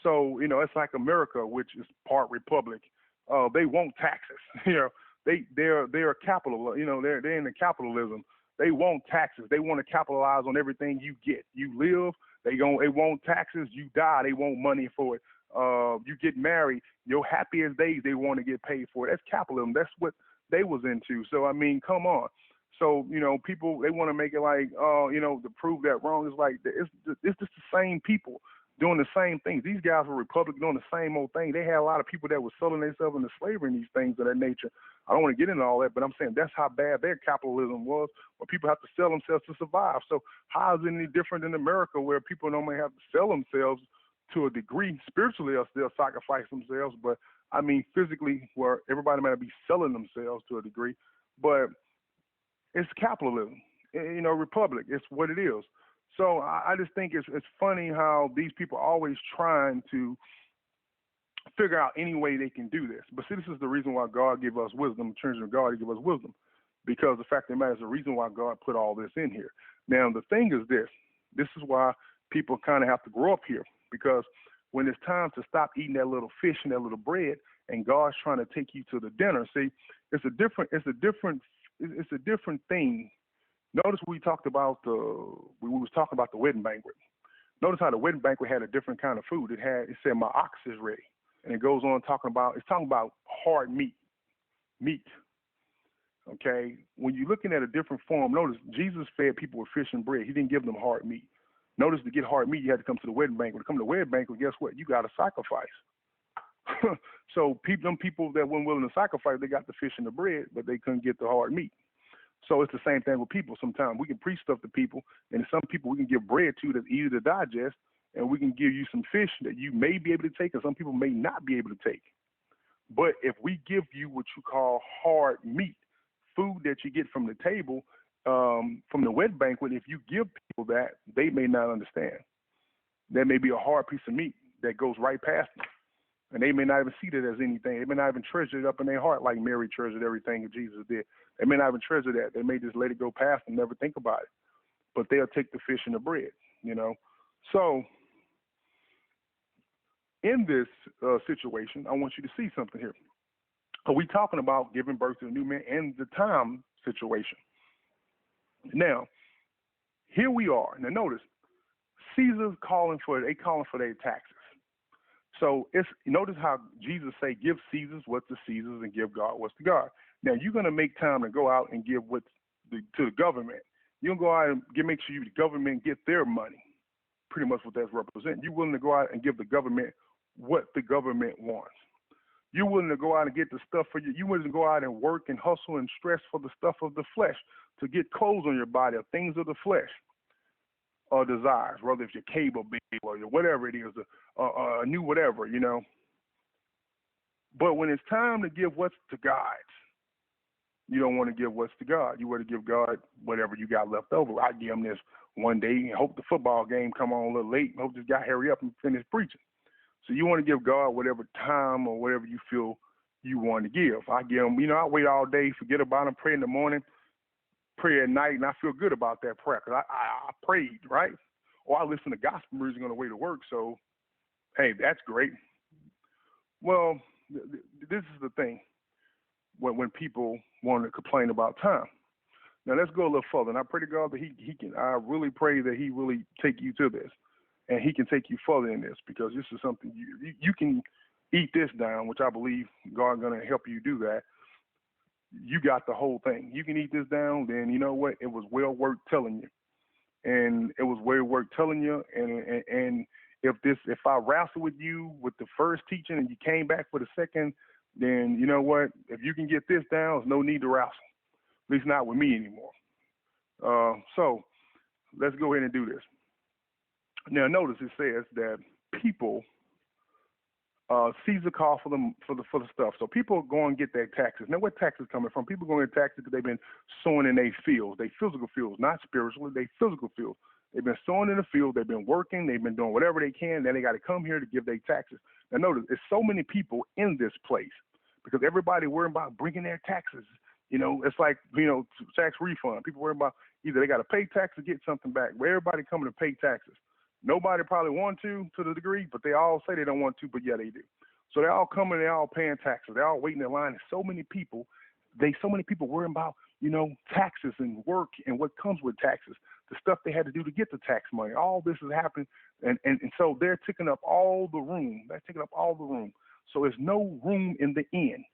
So, it's like America, which is part republic. They want taxes. They're capital. They're into capitalism. They want taxes. They want to capitalize on everything you get. You live, they want taxes. You die, they want money for it. You get married, your happiest days, they want to get paid for it. That's capitalism. That's what they was into. So I mean, come on. So people, they want to make it like, to prove that wrong. It's like it's just the same people doing the same things. These guys were Republicans doing the same old thing. They had a lot of people that were selling themselves into slavery and these things of that nature. I don't want to get into all that, but I'm saying that's how bad their capitalism was, where people have to sell themselves to survive. So how is it any different in America, where people don't have to sell themselves to a degree? Spiritually, they'll sacrifice themselves, but I mean physically, where everybody might be selling themselves to a degree, but it's capitalism, republic. It's what it is. So I just think it's funny how these people are always trying to figure out any way they can do this. But see, this is the reason why God gave us wisdom. The children of God, He gave us wisdom, because the fact of the matter is the reason why God put all this in here. Now, the thing is this. This is why people kind of have to grow up here, because when it's time to stop eating that little fish and that little bread, and God's trying to take you to the dinner, see, it's a different thing. Notice we talked about we was talking about the wedding banquet. Notice how the wedding banquet had a different kind of food. It said my ox is ready, and it goes on talking about hard meat. Okay, when you're looking at a different form, notice Jesus fed people with fish and bread. He didn't give them hard meat. Notice to get hard meat, you had to come to the wedding banquet. To come to the wedding banquet, guess what? You got to sacrifice. So them people that weren't willing to sacrifice, they got the fish and the bread, but they couldn't get the hard meat. So it's the same thing with people. Sometimes we can preach stuff to people, and some people we can give bread to that's easy to digest, and we can give you some fish that you may be able to take, and some people may not be able to take. But if we give you what you call hard meat, food that you get from the table, from the wedding banquet, if you give people that, they may not understand. There may be a hard piece of meat that goes right past them, and they may not even see that as anything. They may not even treasure it up in their heart like Mary treasured everything that Jesus did. They may not even treasure that. They may just let it go past and never think about it. But they'll take the fish and the bread, So in this situation, I want you to see something here. Are we talking about giving birth to a new man and the time situation? Now, here we are. Now, notice, Caesar's calling for their taxes. So it's notice how Jesus say, "Give Caesar's what's to Caesar's, and give God what's to God." Now you're gonna make time to go out and give to the government. You don't go out and make sure the government get their money. Pretty much what that's representing. You're willing to go out and give the government what the government wants. You're willing to go out and get the stuff for you. You're willing to go out and work and hustle and stress for the stuff of the flesh, to get clothes on your body or things of the flesh or desires, whether it's your cable bill or your whatever it is, a new whatever, you know. But when it's time to give what's to God's, you don't want to give what's to God. You want to give God whatever you got left over. I give him this one day and hope the football game come on a little late and hope this guy hurry up and finish preaching. So you want to give God whatever time or whatever you feel you want to give. I give him, I wait all day, forget about him, pray in the morning, pray at night, and I feel good about that prayer because I prayed, right? Or I listen to gospel music on the way to work, so, hey, that's great. Well, this is the thing when people want to complain about time. Now, let's go a little further, and I pray to God that he can, I really pray that he really take you to this, and he can take you further in this, because this is something you can eat this down, which I believe God is going to help you do that. You got the whole thing. You can eat this down, then you know what? It was well worth telling you. And it was well worth telling you. And if I wrestle with you with the first teaching and you came back for the second, then you know what? If you can get this down, there's no need to wrestle. At least not with me anymore. So let's go ahead and do this. Now notice it says that people Caesar called for the stuff. So people go and get their taxes. Now, where taxes coming from? People go and get taxes because they've been sowing in their fields, they physical fields, not spiritually, they physical fields. They've been sowing in the field, they've been working, they've been doing whatever they can, then they got to come here to give their taxes. Now, notice, there's so many people in this place because everybody worrying about bringing their taxes. It's like, tax refund. People worry about either they got to pay taxes or get something back. But everybody coming to pay taxes. Nobody probably want to the degree, but they all say they don't want to, but yeah, they do. So they're all coming, they're all paying taxes. They're all waiting in line. There's so many people worrying about, taxes and work and what comes with taxes, the stuff they had to do to get the tax money. All this is happening. And so they're taking up all the room. So there's no room in the inn.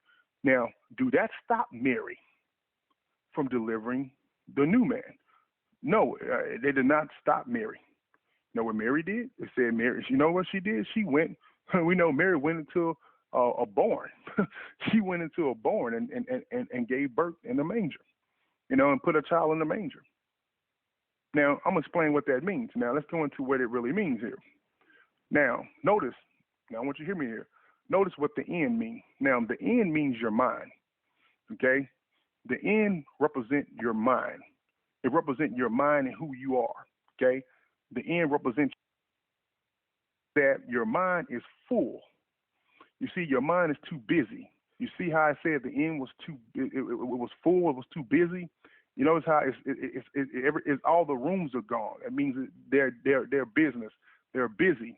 Now, do that stop Mary from delivering the new man? No, they did not stop Mary. You know what Mary did? It said Mary, you know what she did? She went, we know Mary went into a barn. She went into a barn and gave birth in the manger, and put a child in the manger. Now, I'm going to explain what that means. Now, let's go into what it really means here. Now, notice, I want you to hear me here. Notice what the end means. Now, the end means your mind, okay? The end represents your mind. It represents your mind and who you are, okay? The end represents that your mind is full. You see, your mind is too busy. You see how I said the end was it was full, it was too busy? You notice how it's all the rooms are gone. That means they're business. They're busy.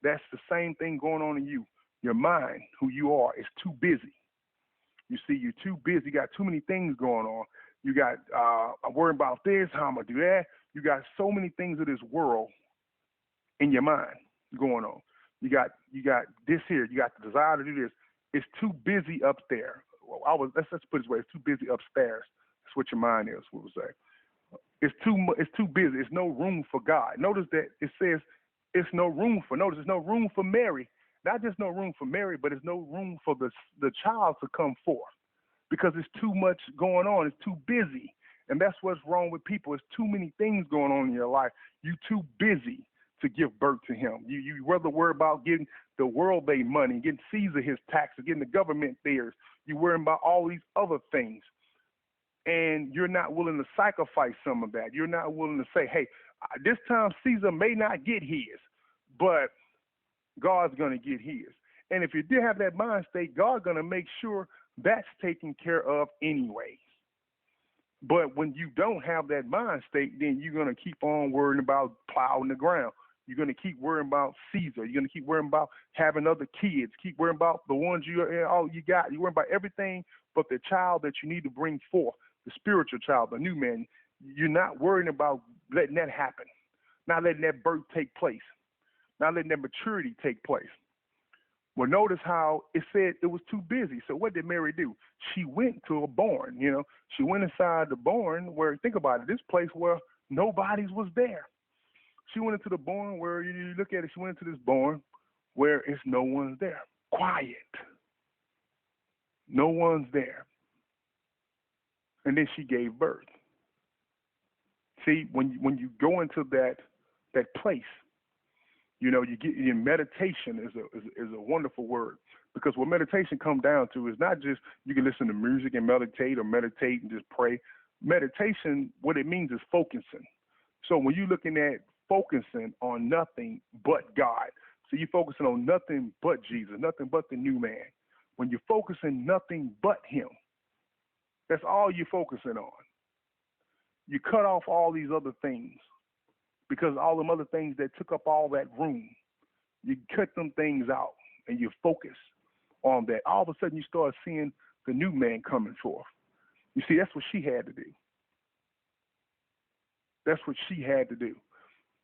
That's the same thing going on in you. Your mind, who you are, is too busy. You see, you're too busy. You got too many things going on. You got, I'm worrying about this, how I'm going to do that. You got so many things of this world in your mind going on. You got this here. You got the desire to do this. It's too busy up there. Let's put it this way. It's too busy upstairs. That's what your mind is, we would say. It's too busy. There's no room for God. Notice that it says there's no room for Mary. Not just no room for Mary, but there's no room for the child to come forth because it's too much going on. It's too busy. And that's what's wrong with people. It's too many things going on in your life. You're too busy to give birth to him. You rather worry about getting the world their money, getting Caesar his taxes, getting the government theirs. You're worrying about all these other things. And you're not willing to sacrifice some of that. You're not willing to say, hey, this time Caesar may not get his, but God's going to get his. And if you did have that mind state, God's going to make sure that's taken care of anyways. But when you don't have that mind state, then you're going to keep on worrying about plowing the ground. You're going to keep worrying about Caesar. You're going to keep worrying about having other kids. Keep worrying about the ones all you got. You're worrying about everything but the child that you need to bring forth, the spiritual child, the new man. You're not worrying about letting that happen, not letting that birth take place, not letting that maturity take place. Well, notice how it said it was too busy. So what did Mary do? She went to a barn. She went inside the barn where, think about it, this place where nobody was there. She went into the barn where you look at it. She went into this barn where it's no one's there. Quiet. No one's there. And then she gave birth. See, when you go into that place, you get your meditation is a wonderful word, because what meditation comes down to is not just you can listen to music and meditate, or meditate and just pray. Meditation, what it means is focusing. So when you're looking at focusing on nothing but God, so you're focusing on nothing but Jesus, nothing but the new man. When you're focusing nothing but Him, that's all you're focusing on. You cut off all these other things, because all them other things that took up all that room, you cut them things out and you focus on that. All of a sudden you start seeing the new man coming forth. You see, that's what she had to do. That's what she had to do.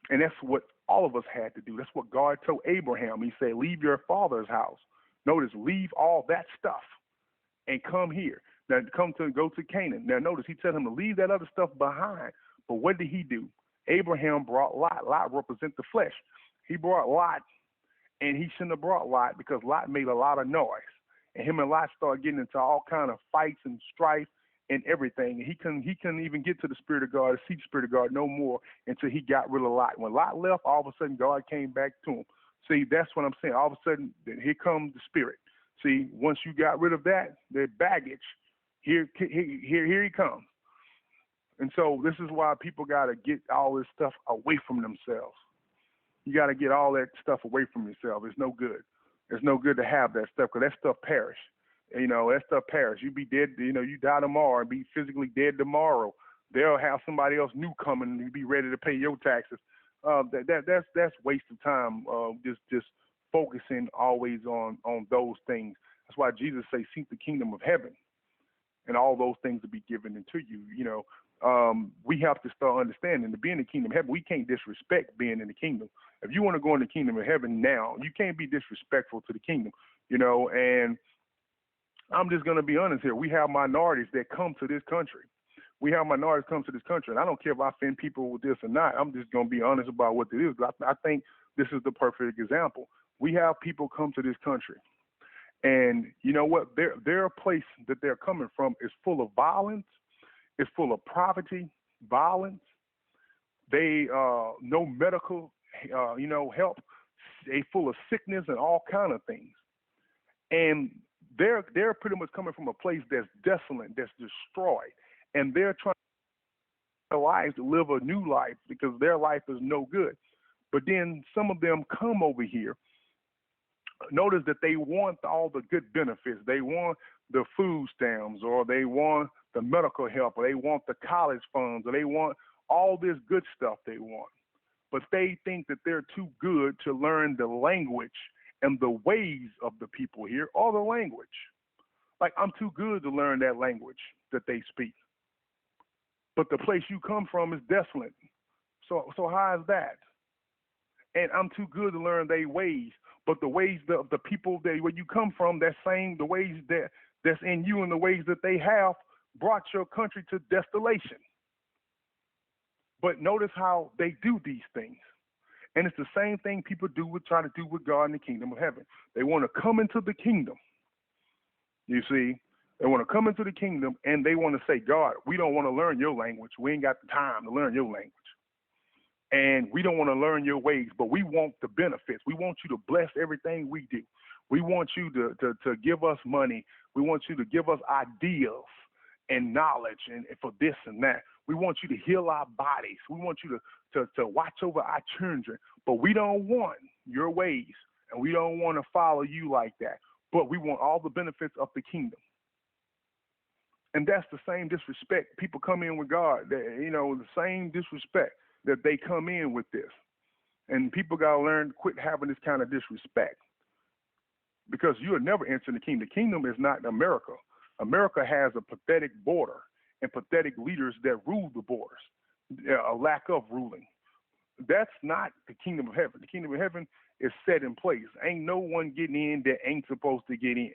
And that's what all of us had to do. That's what God told Abraham. He said, leave your father's house. Notice, leave all that stuff and come here. Now, go to Canaan. Now, notice he told him to leave that other stuff behind. But what did he do? Abraham brought Lot. Lot represents the flesh. He brought Lot, and he shouldn't have brought Lot, because Lot made a lot of noise. And him and Lot started getting into all kind of fights and strife and everything. And he couldn't even get to the Spirit of God, or see the Spirit of God no more, until he got rid of Lot. When Lot left, all of a sudden God came back to him. See, that's what I'm saying. All of a sudden, here comes the Spirit. See, once you got rid of that, the baggage, here he comes. And so this is why people got to get all this stuff away from themselves. You got to get all that stuff away from yourself. It's no good. It's no good to have that stuff, because that stuff perish. That stuff perish. You be dead, you die tomorrow and be physically dead tomorrow. They'll have somebody else new coming and you be ready to pay your taxes. That's waste of time. Just focusing always on those things. That's why Jesus says, seek the kingdom of heaven, and all those things will be given into you. We have to start understanding, to be in the kingdom of heaven, we can't disrespect being in the kingdom. If you want to go in the kingdom of heaven now, you can't be disrespectful to the kingdom, and I'm just going to be honest here. We have minorities that come to this country. We have minorities come to this country, and I don't care if I offend people with this or not. I'm just going to be honest about what it is. I think this is the perfect example. We have people come to this country, and you know what? Their place that they're coming from is full of violence. It's full of poverty, violence. They no medical, help. They full of sickness and all kind of things, and they're pretty much coming from a place that's desolate, that's destroyed, and they're trying their lives to live a new life, because their life is no good. But then some of them come over here. Notice that they want all the good benefits. They want the food stamps, or they want the medical help, or they want the college funds, or they want all this good stuff they want. But they think that they're too good to learn the language and the ways of the people here, or the language. Like, I'm too good to learn that language that they speak. But the place you come from is desolate. So how is that? And I'm too good to learn their ways. But the ways of the people where you come from, the ways that's in you and the ways that they have brought your country to desolation. But notice how they do these things. And it's the same thing people try to do with God in the kingdom of heaven. They want to come into the kingdom. You see, they want to come into the kingdom, and they want to say, God, we don't want to learn your language. We ain't got the time to learn your language. And we don't want to learn your ways, but we want the benefits. We want you to bless everything we do. We want you to give us money. We want you to give us ideas and knowledge and for this and that. We want you to heal our bodies. We want you to watch over our children. But we don't want your ways, and we don't want to follow you like that. But we want all the benefits of the kingdom. And that's the same disrespect. People come in with God, the same disrespect that they come in with this. And people got to learn to quit having this kind of disrespect, because you will never enter the kingdom. The kingdom is not America. America has a pathetic border and pathetic leaders that rule the borders, a lack of ruling. That's not the kingdom of heaven. The kingdom of heaven is set in place. Ain't no one getting in that ain't supposed to get in.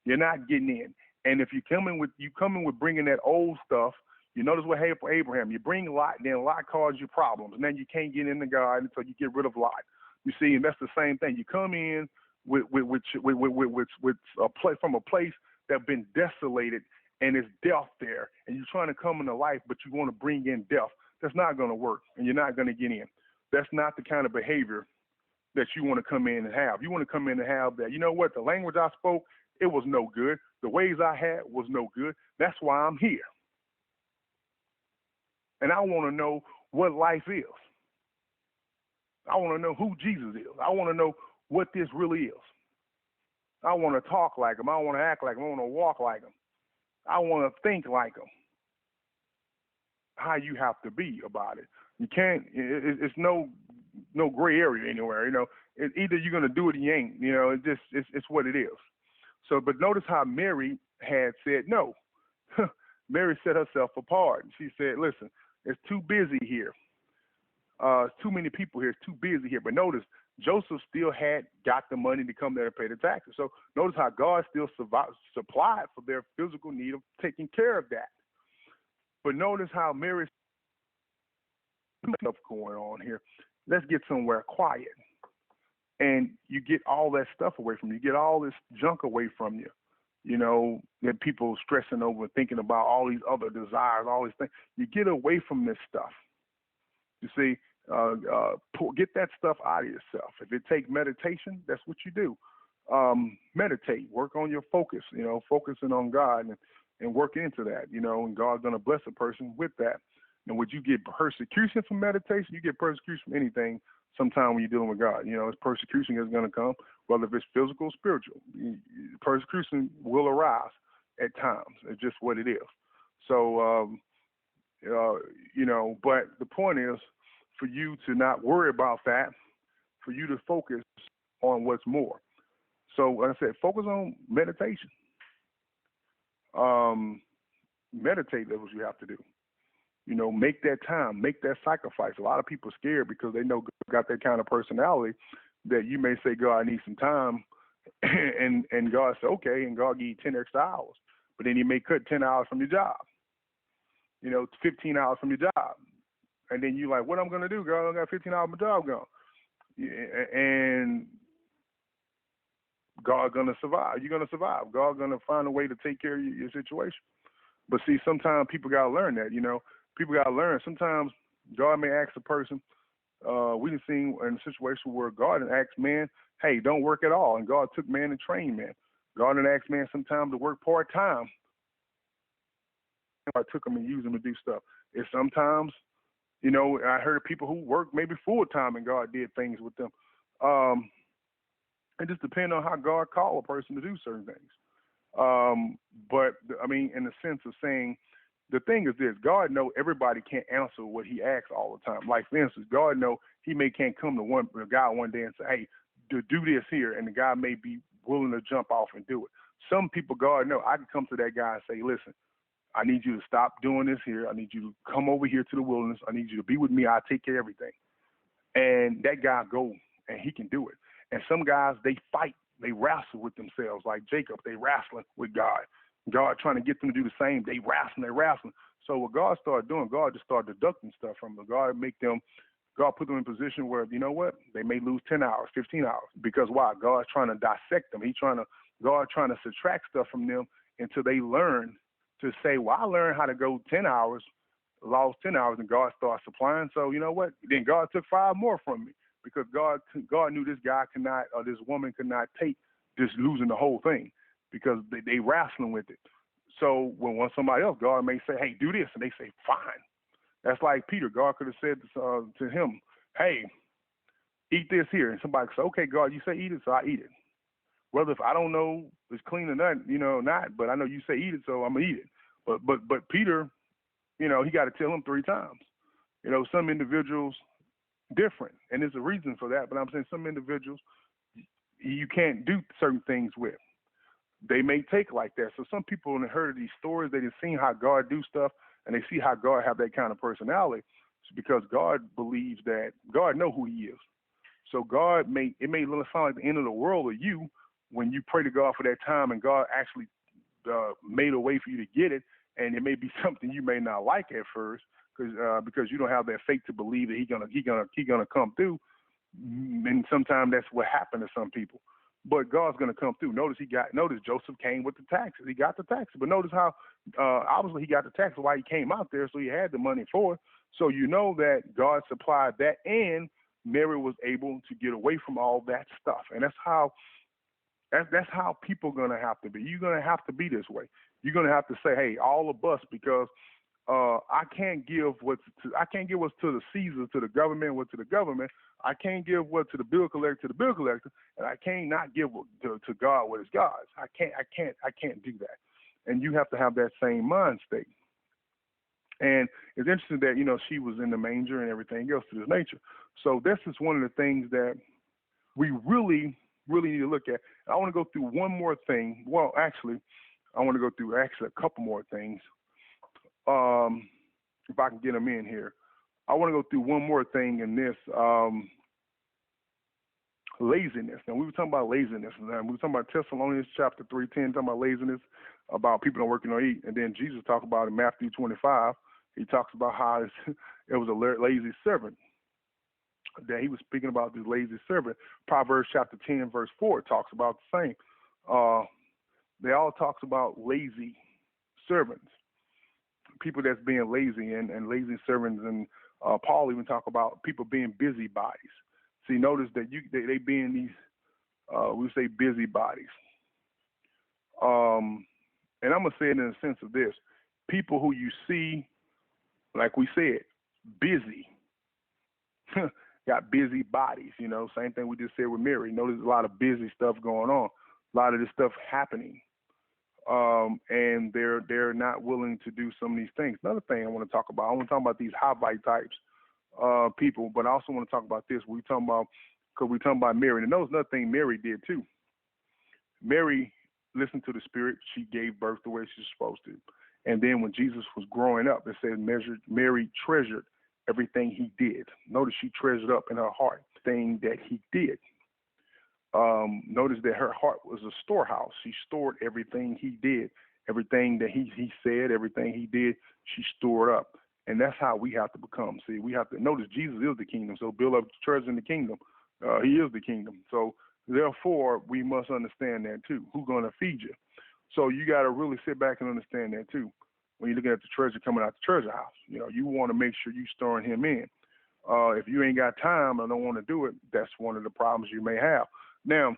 You're not getting in. And if you come in with bringing that old stuff, you notice what happened for Abraham. You bring Lot, then Lot caused you problems, and then you can't get into God until you get rid of Lot. You see, and that's the same thing. You come in with a place from a place that's been desolated, and it's death there, and you're trying to come into life, but you want to bring in death. That's not going to work, and you're not going to get in. That's not the kind of behavior that you want to come in and have. You want to come in and have that. You know what? The language I spoke, it was no good. The ways I had was no good. That's why I'm here. And I want to know what life is. I want to know who Jesus is. I want to know what this really is. I want to talk like him. I want to act like him. I want to walk like him. I want to think like him. How you have to be about it. You can't. It's no gray area anywhere. You know, either you're gonna do it or you ain't. You know, it's what it is. So, but notice how Mary had said no. Mary set herself apart. She said, "Listen, it's too busy here. It's too many people here. It's too busy here." But notice, Joseph still had got the money to come there and pay the taxes. So notice how God still supplied for their physical need of taking care of that. But notice how Mary's stuff going on here. Let's get somewhere quiet. And you get all that stuff away from you. You get all this junk away from you. You know, that people stressing over, thinking about all these other desires, all these things. You get away from this stuff. You see, get that stuff out of yourself. If it takes meditation, that's what you do. Meditate, work on your focus, you know, focusing on God and work into that, you know, and God's going to bless a person with that. And would you get persecution from meditation? You get persecution from anything sometime when you're dealing with God. You know, it's persecution is going to come, whether if it's physical or spiritual. Persecution will arise at times. It's just what it is. So, you know, but the point is for you to not worry about that, for you to focus on what's more. So, like I said, focus on meditation. Meditate, that's what you have to do. You know, make that time, make that sacrifice. A lot of people are scared because they know God got that kind of personality that you may say, God, I need some time. and God said, okay, and God give you 10 extra hours. But then you may cut 10 hours from your job, you know, 15 hours from your job. And then you're like, what I'm going to do, God? I got 15 hours of my job gone. And God's going to survive. You're going to survive. God's going to find a way to take care of your situation. But see, sometimes people got to learn that, you know. People got to learn. Sometimes God may ask a person, we done seen in a situation where God done asked man, hey, don't work at all. And God took man and trained man. God done asked man sometimes to work part-time. I took him and used him to do stuff. And sometimes, you know, I heard people who worked maybe full-time and God did things with them. It just depends on how God called a person to do certain things. But, I mean, in the sense of saying, the thing is this, God know everybody can't answer what he asks all the time. Like, for instance, God know he can't come to a guy one day and say, hey, do this here, and the guy may be willing to jump off and do it. Some people, God know, I can come to that guy and say, listen, I need you to stop doing this here. I need you to come over here to the wilderness. I need you to be with me. I'll take care of everything. And that guy go, and he can do it. And some guys, they fight. They wrestle with themselves, like Jacob. They wrestling with God. God trying to get them to do the same. They wrestling. So what God started doing, God just started deducting stuff from them. God put them in a position where, you know what, they may lose 10 hours, 15 hours. Because why? God's trying to dissect them. God trying to subtract stuff from them until they learn to say, well, I learned how to go 10 hours, lost 10 hours, and God started supplying. So you know what? Then God took 5 more from me because God knew this guy cannot, or this woman could not take just losing the whole thing because they wrestling with it. So when somebody else, God may say, hey, do this, and they say, fine. That's like Peter. God could have said to him, hey, eat this here. And somebody could say, okay, God, you say eat it, so I eat it. Whether if I don't know if it's clean or not, you know, not, but I know you say eat it, so I'm going to eat it. But Peter, you know, he got to tell him 3 times. You know, some individuals different, and there's a reason for that, but I'm saying some individuals you can't do certain things with. They may take like that. So some people, when they heard of these stories, they just seen how God do stuff, and they see how God have that kind of personality. because God believes that God know who He is. So it may sound like the end of the world of you when you pray to God for that time, and God actually made a way for you to get it, and it may be something you may not like at first, because you don't have that faith to believe that he gonna come through. And sometimes that's what happened to some people. But God's gonna come through. Notice Joseph came with the taxes. He got the taxes, but notice how obviously he got the taxes while he came out there, so he had the money for it. So you know that God supplied that, and Mary was able to get away from all that stuff. And that's how people are gonna have to be. You're gonna have to be this way. You're gonna have to say, hey, all of us, because I can't give what's to the Caesar, to the government, what to the government. I can't give what to the bill collector, and I can't not give to God what is God's. I can't do that. And you have to have that same mind state. And it's interesting that she was in the manger and everything else to this nature. So this is one of the things that we really, really need to look at. I want to go through one more thing. Well, actually, I want to go through a couple more things. If I can get them in here, I want to go through one more thing in this laziness. Now, we were talking about laziness, and we were talking about Thessalonians chapter 3:10, talking about laziness, about people not working or eat, and then Jesus talked about in Matthew 25. He talks about how it was a lazy servant. That he was speaking about this lazy servant. Proverbs chapter 10 verse 4 talks about the same. They all talks about lazy servants, people that's being lazy and lazy servants, and Paul even talk about people being busybodies. See, notice that they being these we say busybodies. And I'm gonna say it in the sense of this: people who you see, like we said, busy. Got busy bodies, same thing we just said with Mary. There's a lot of busy stuff going on, a lot of this stuff happening. And they're not willing to do some of these things. Another thing I want to talk about these Havite types, people, but I also want to talk about this. We're talking about Mary. And notice another thing Mary did too. Mary listened to the Spirit. She gave birth the way she's supposed to. And then when Jesus was growing up, it said Mary treasured everything he did. Notice she treasured up in her heart thing that he did. Notice that her heart was a storehouse. She stored everything he did, everything that he said, everything he did, she stored up. And that's how we have to become. See, we have to notice Jesus is the kingdom. So build up treasure in the kingdom. He is the kingdom. So therefore, we must understand that too. Who's going to feed you? So you got to really sit back and understand that too. When you're looking at the treasure coming out the treasure house, you want to make sure you're storing him in. If you ain't got time or don't want to do it, that's one of the problems you may have. Now,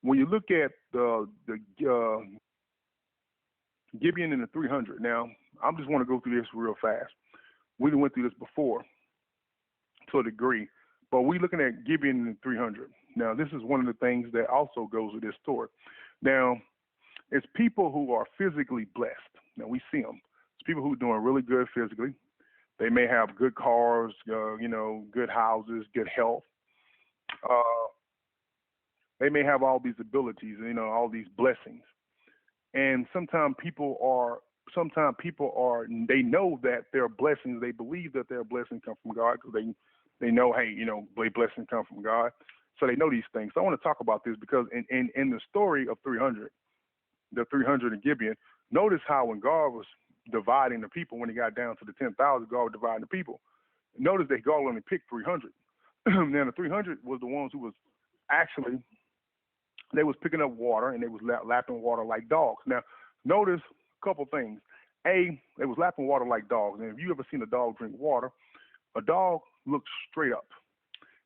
when you look at the Gibeon and the 300, now I just want to go through this real fast. We went through this before to a degree, but we're looking at Gibeon and the 300. Now, this is one of the things that also goes with this story. Now, it's people who are physically blessed. Now, we see them. It's people who are doing really good physically. They may have good cars, good houses, good health. They may have all these abilities, all these blessings. And sometimes people are, they know that their blessings, they believe that their blessings come from God because they know, hey, blessings come from God. So they know these things. So I want to talk about this because in the story of 300, the 300 in Gibeon, notice how when God was dividing the people, when he got down to the 10,000, God was dividing the people. Notice that God only picked 300. Now the 300 was the ones who was actually, they was picking up water and they was lapping water like dogs. Now notice a couple things. A, they was lapping water like dogs. And if you ever seen a dog drink water, a dog looks straight up.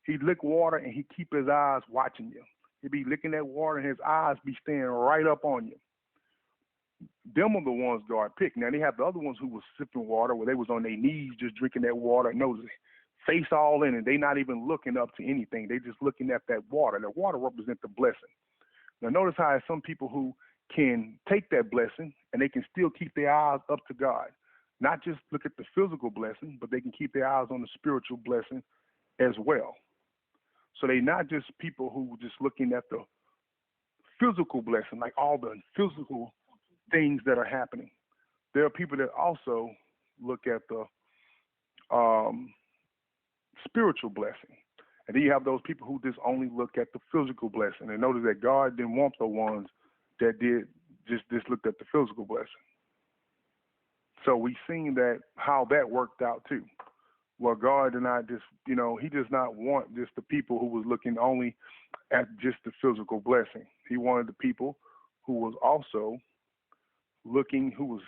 He'd lick water and he'd keep his eyes watching you. He'd be licking that water and his eyes be staying right up on you. Them are the ones God picked. Now, they have the other ones who was sipping water where they was on their knees just drinking that water, nose, face all in, and they not even looking up to anything. They just looking at that water. That water represents the blessing. Now, notice how there's some people who can take that blessing and they can still keep their eyes up to God. Not just look at the physical blessing, but they can keep their eyes on the spiritual blessing as well. So they're not just people who just looking at the physical blessing, like all the physical things that are happening. There are people that also look at the um, spiritual blessing. And then you have those people who just only look at the physical blessing. And notice that God didn't want the ones that did just looked at the physical blessing. So we seen that how that worked out too. Well, God did not just, he does not want just the people who was looking only at just the physical blessing. He wanted the people who was also looking, who was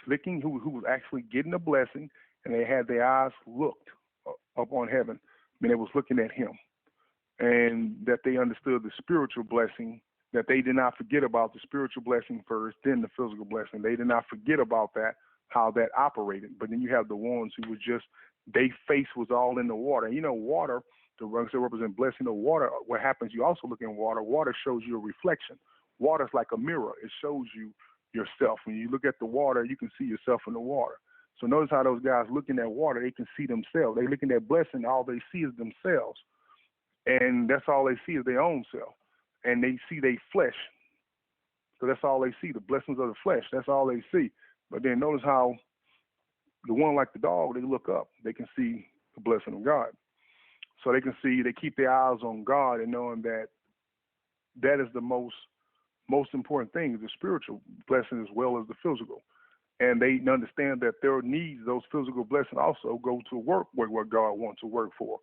actually getting the blessing, and they had their eyes looked up on heaven. I mean, they was looking at him, and that they understood the spiritual blessing, that they did not forget about the spiritual blessing first, then the physical blessing. They did not forget about that, how that operated. But then you have the ones who was just, their face was all in the water. And water, to represent blessing, water, what happens, you also look in water. Water shows you a reflection. Water's like a mirror. It shows you yourself. When you look at the water, you can see yourself in the water. So notice how those guys looking at water, they can see themselves. They looking at blessing, all they see is themselves. And that's all they see is their own self. And they see their flesh. So that's all they see, the blessings of the flesh. That's all they see. But then notice how the one like the dog, they look up. They can see the blessing of God. So they can see, they keep their eyes on God and knowing that that is the most important thing, the spiritual blessing as well as the physical. And they understand that their needs, those physical blessings also go to work with what God wants to work for.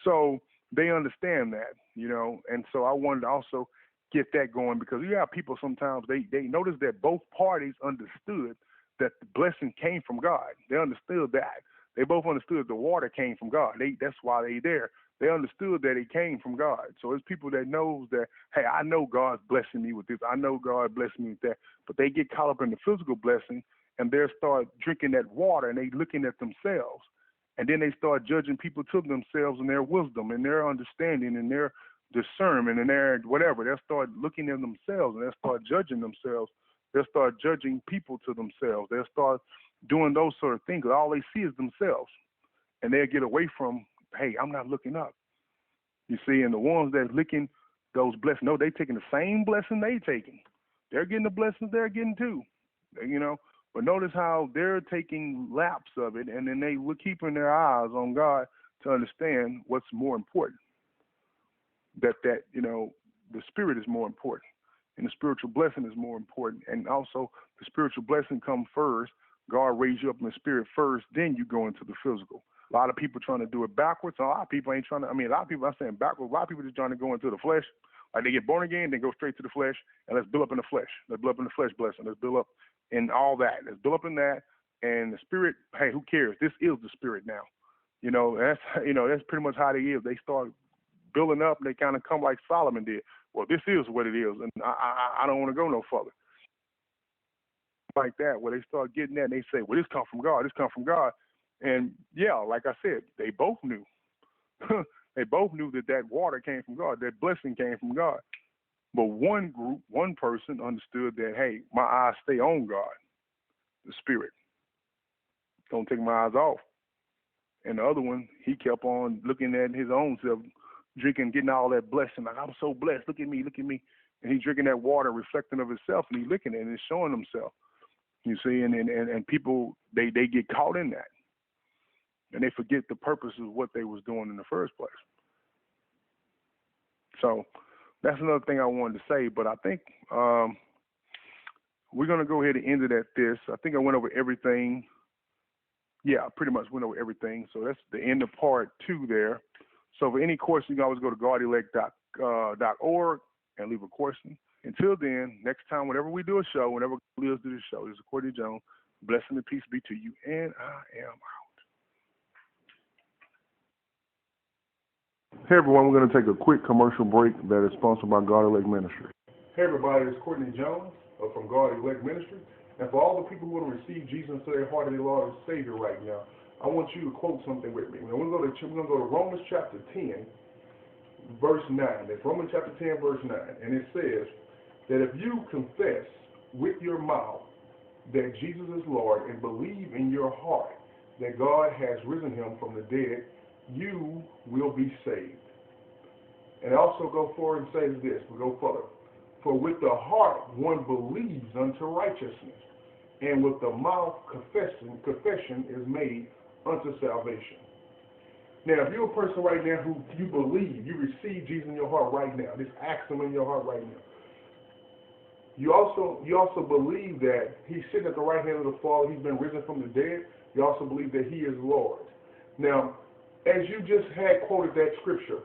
So they understand that, and so I wanted to also get that going, because you have people sometimes, they notice that both parties understood that the blessing came from God. They understood that. They both understood the water came from God. That's why they there. They understood that it came from God. So it's people that knows that, hey, I know God's blessing me with this. I know God blessed me with that. But they get caught up in the physical blessing, and they start drinking that water, and they looking at themselves. And then they start judging people to themselves and their wisdom and their understanding and their discernment and their whatever. They'll start looking at themselves, and they'll start judging themselves. They'll start judging people to themselves. They'll start doing those sort of things. All they see is themselves. And they'll get away from, hey, I'm not looking up. You see, and the ones that licking those blessings, no, they taking the same blessing they taking. They're getting the blessings they're getting too, But notice how they're taking laps of it, and then they were keeping their eyes on God to understand what's more important. That the spirit is more important, and the spiritual blessing is more important. And also, the spiritual blessing comes first. God raised you up in the spirit first, then you go into the physical. A lot of people trying to do it backwards. A lot of people ain't trying to. A lot of people, I'm saying backwards. A lot of people just trying to go into the flesh. Like they get born again, then go straight to the flesh, and let's build up in the flesh. Let's build up in the flesh blessing. Let's build up in all that. Let's build up in that. And the spirit, hey, who cares? This is the spirit now. That's pretty much how they is. They start building up, and they kind of come like Solomon did. Well, this is what it is, and I don't want to go no further. Like that, where they start getting that, and they say, well, this come from God. This come from God. And yeah, like I said, they both knew. They both knew that water came from God, that blessing came from God. But one group, one person understood that, hey, my eyes stay on God, the Spirit. Don't take my eyes off. And the other one, he kept on looking at his own self, drinking, getting all that blessing. Like, I'm so blessed. Look at me, look at me. And he's drinking that water, reflecting of himself, and he's licking it, and it's showing himself. You see, and people, they get caught in that. And they forget the purpose of what they was doing in the first place. So that's another thing I wanted to say, but I think we're going to go ahead and end it at this. I think I went over everything. Yeah, pretty much went over everything. So that's the end of part 2 there. So for any question, you can always go to GodElect.org and leave a question. Until then, next time, whenever we do a show, whenever we do this show, this is Courtney Jones. Blessing and peace be to you, and I am out. Hey everyone, we're going to take a quick commercial break that is sponsored by God Elect Ministry. Hey everybody, it's Courtney Jones from God Elect Ministry. And for all the people who want to receive Jesus into their heart and their Lord and Savior right now, I want you to quote something with me. We're going to go to Romans chapter 10, verse 9. That's Romans chapter 10, verse 9. And it says that if you confess with your mouth that Jesus is Lord and believe in your heart that God has risen him from the dead, you will be saved. And also go forward and say this, we'll go further. For with the heart one believes unto righteousness, and with the mouth confession is made unto salvation. Now, if you're a person right now who you believe, you receive Jesus in your heart right now, just ask him in your heart right now. You also believe that he's sitting at the right hand of the Father, he's been risen from the dead. You also believe that he is Lord. Now, as you just had quoted that scripture,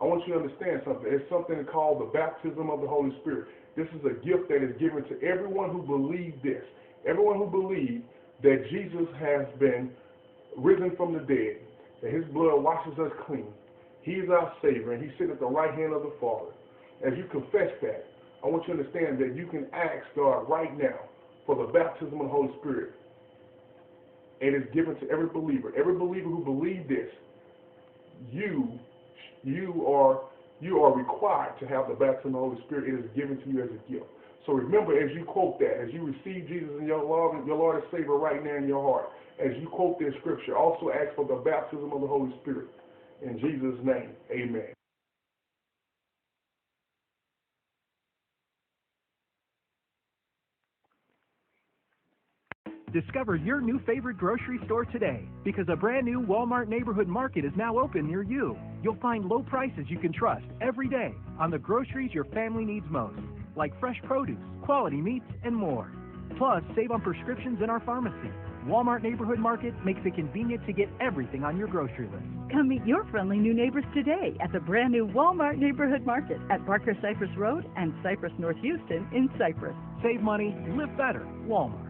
I want you to understand something. It's something called the baptism of the Holy Spirit. This is a gift that is given to everyone who believes this. Everyone who believes that Jesus has been risen from the dead, that his blood washes us clean. He is our Savior, and he's sitting at the right hand of the Father. As you confess that, I want you to understand that you can ask God right now for the baptism of the Holy Spirit. And it's given to every believer. Every believer who believes this, you are required to have the baptism of the Holy Spirit. It is given to you as a gift. So remember, as you quote that, as you receive Jesus in your Lord and Savior right now in your heart, as you quote this scripture, also ask for the baptism of the Holy Spirit. In Jesus' name, amen. Discover your new favorite grocery store today because a brand new Walmart Neighborhood Market is now open near you. You'll find low prices you can trust every day on the groceries your family needs most, like fresh produce, quality meats, and more. Plus, save on prescriptions in our pharmacy. Walmart Neighborhood Market makes it convenient to get everything on your grocery list. Come meet your friendly new neighbors today at the brand new Walmart Neighborhood Market at Barker Cypress Road and Cypress North Houston in Cypress. Save money, live better. Walmart.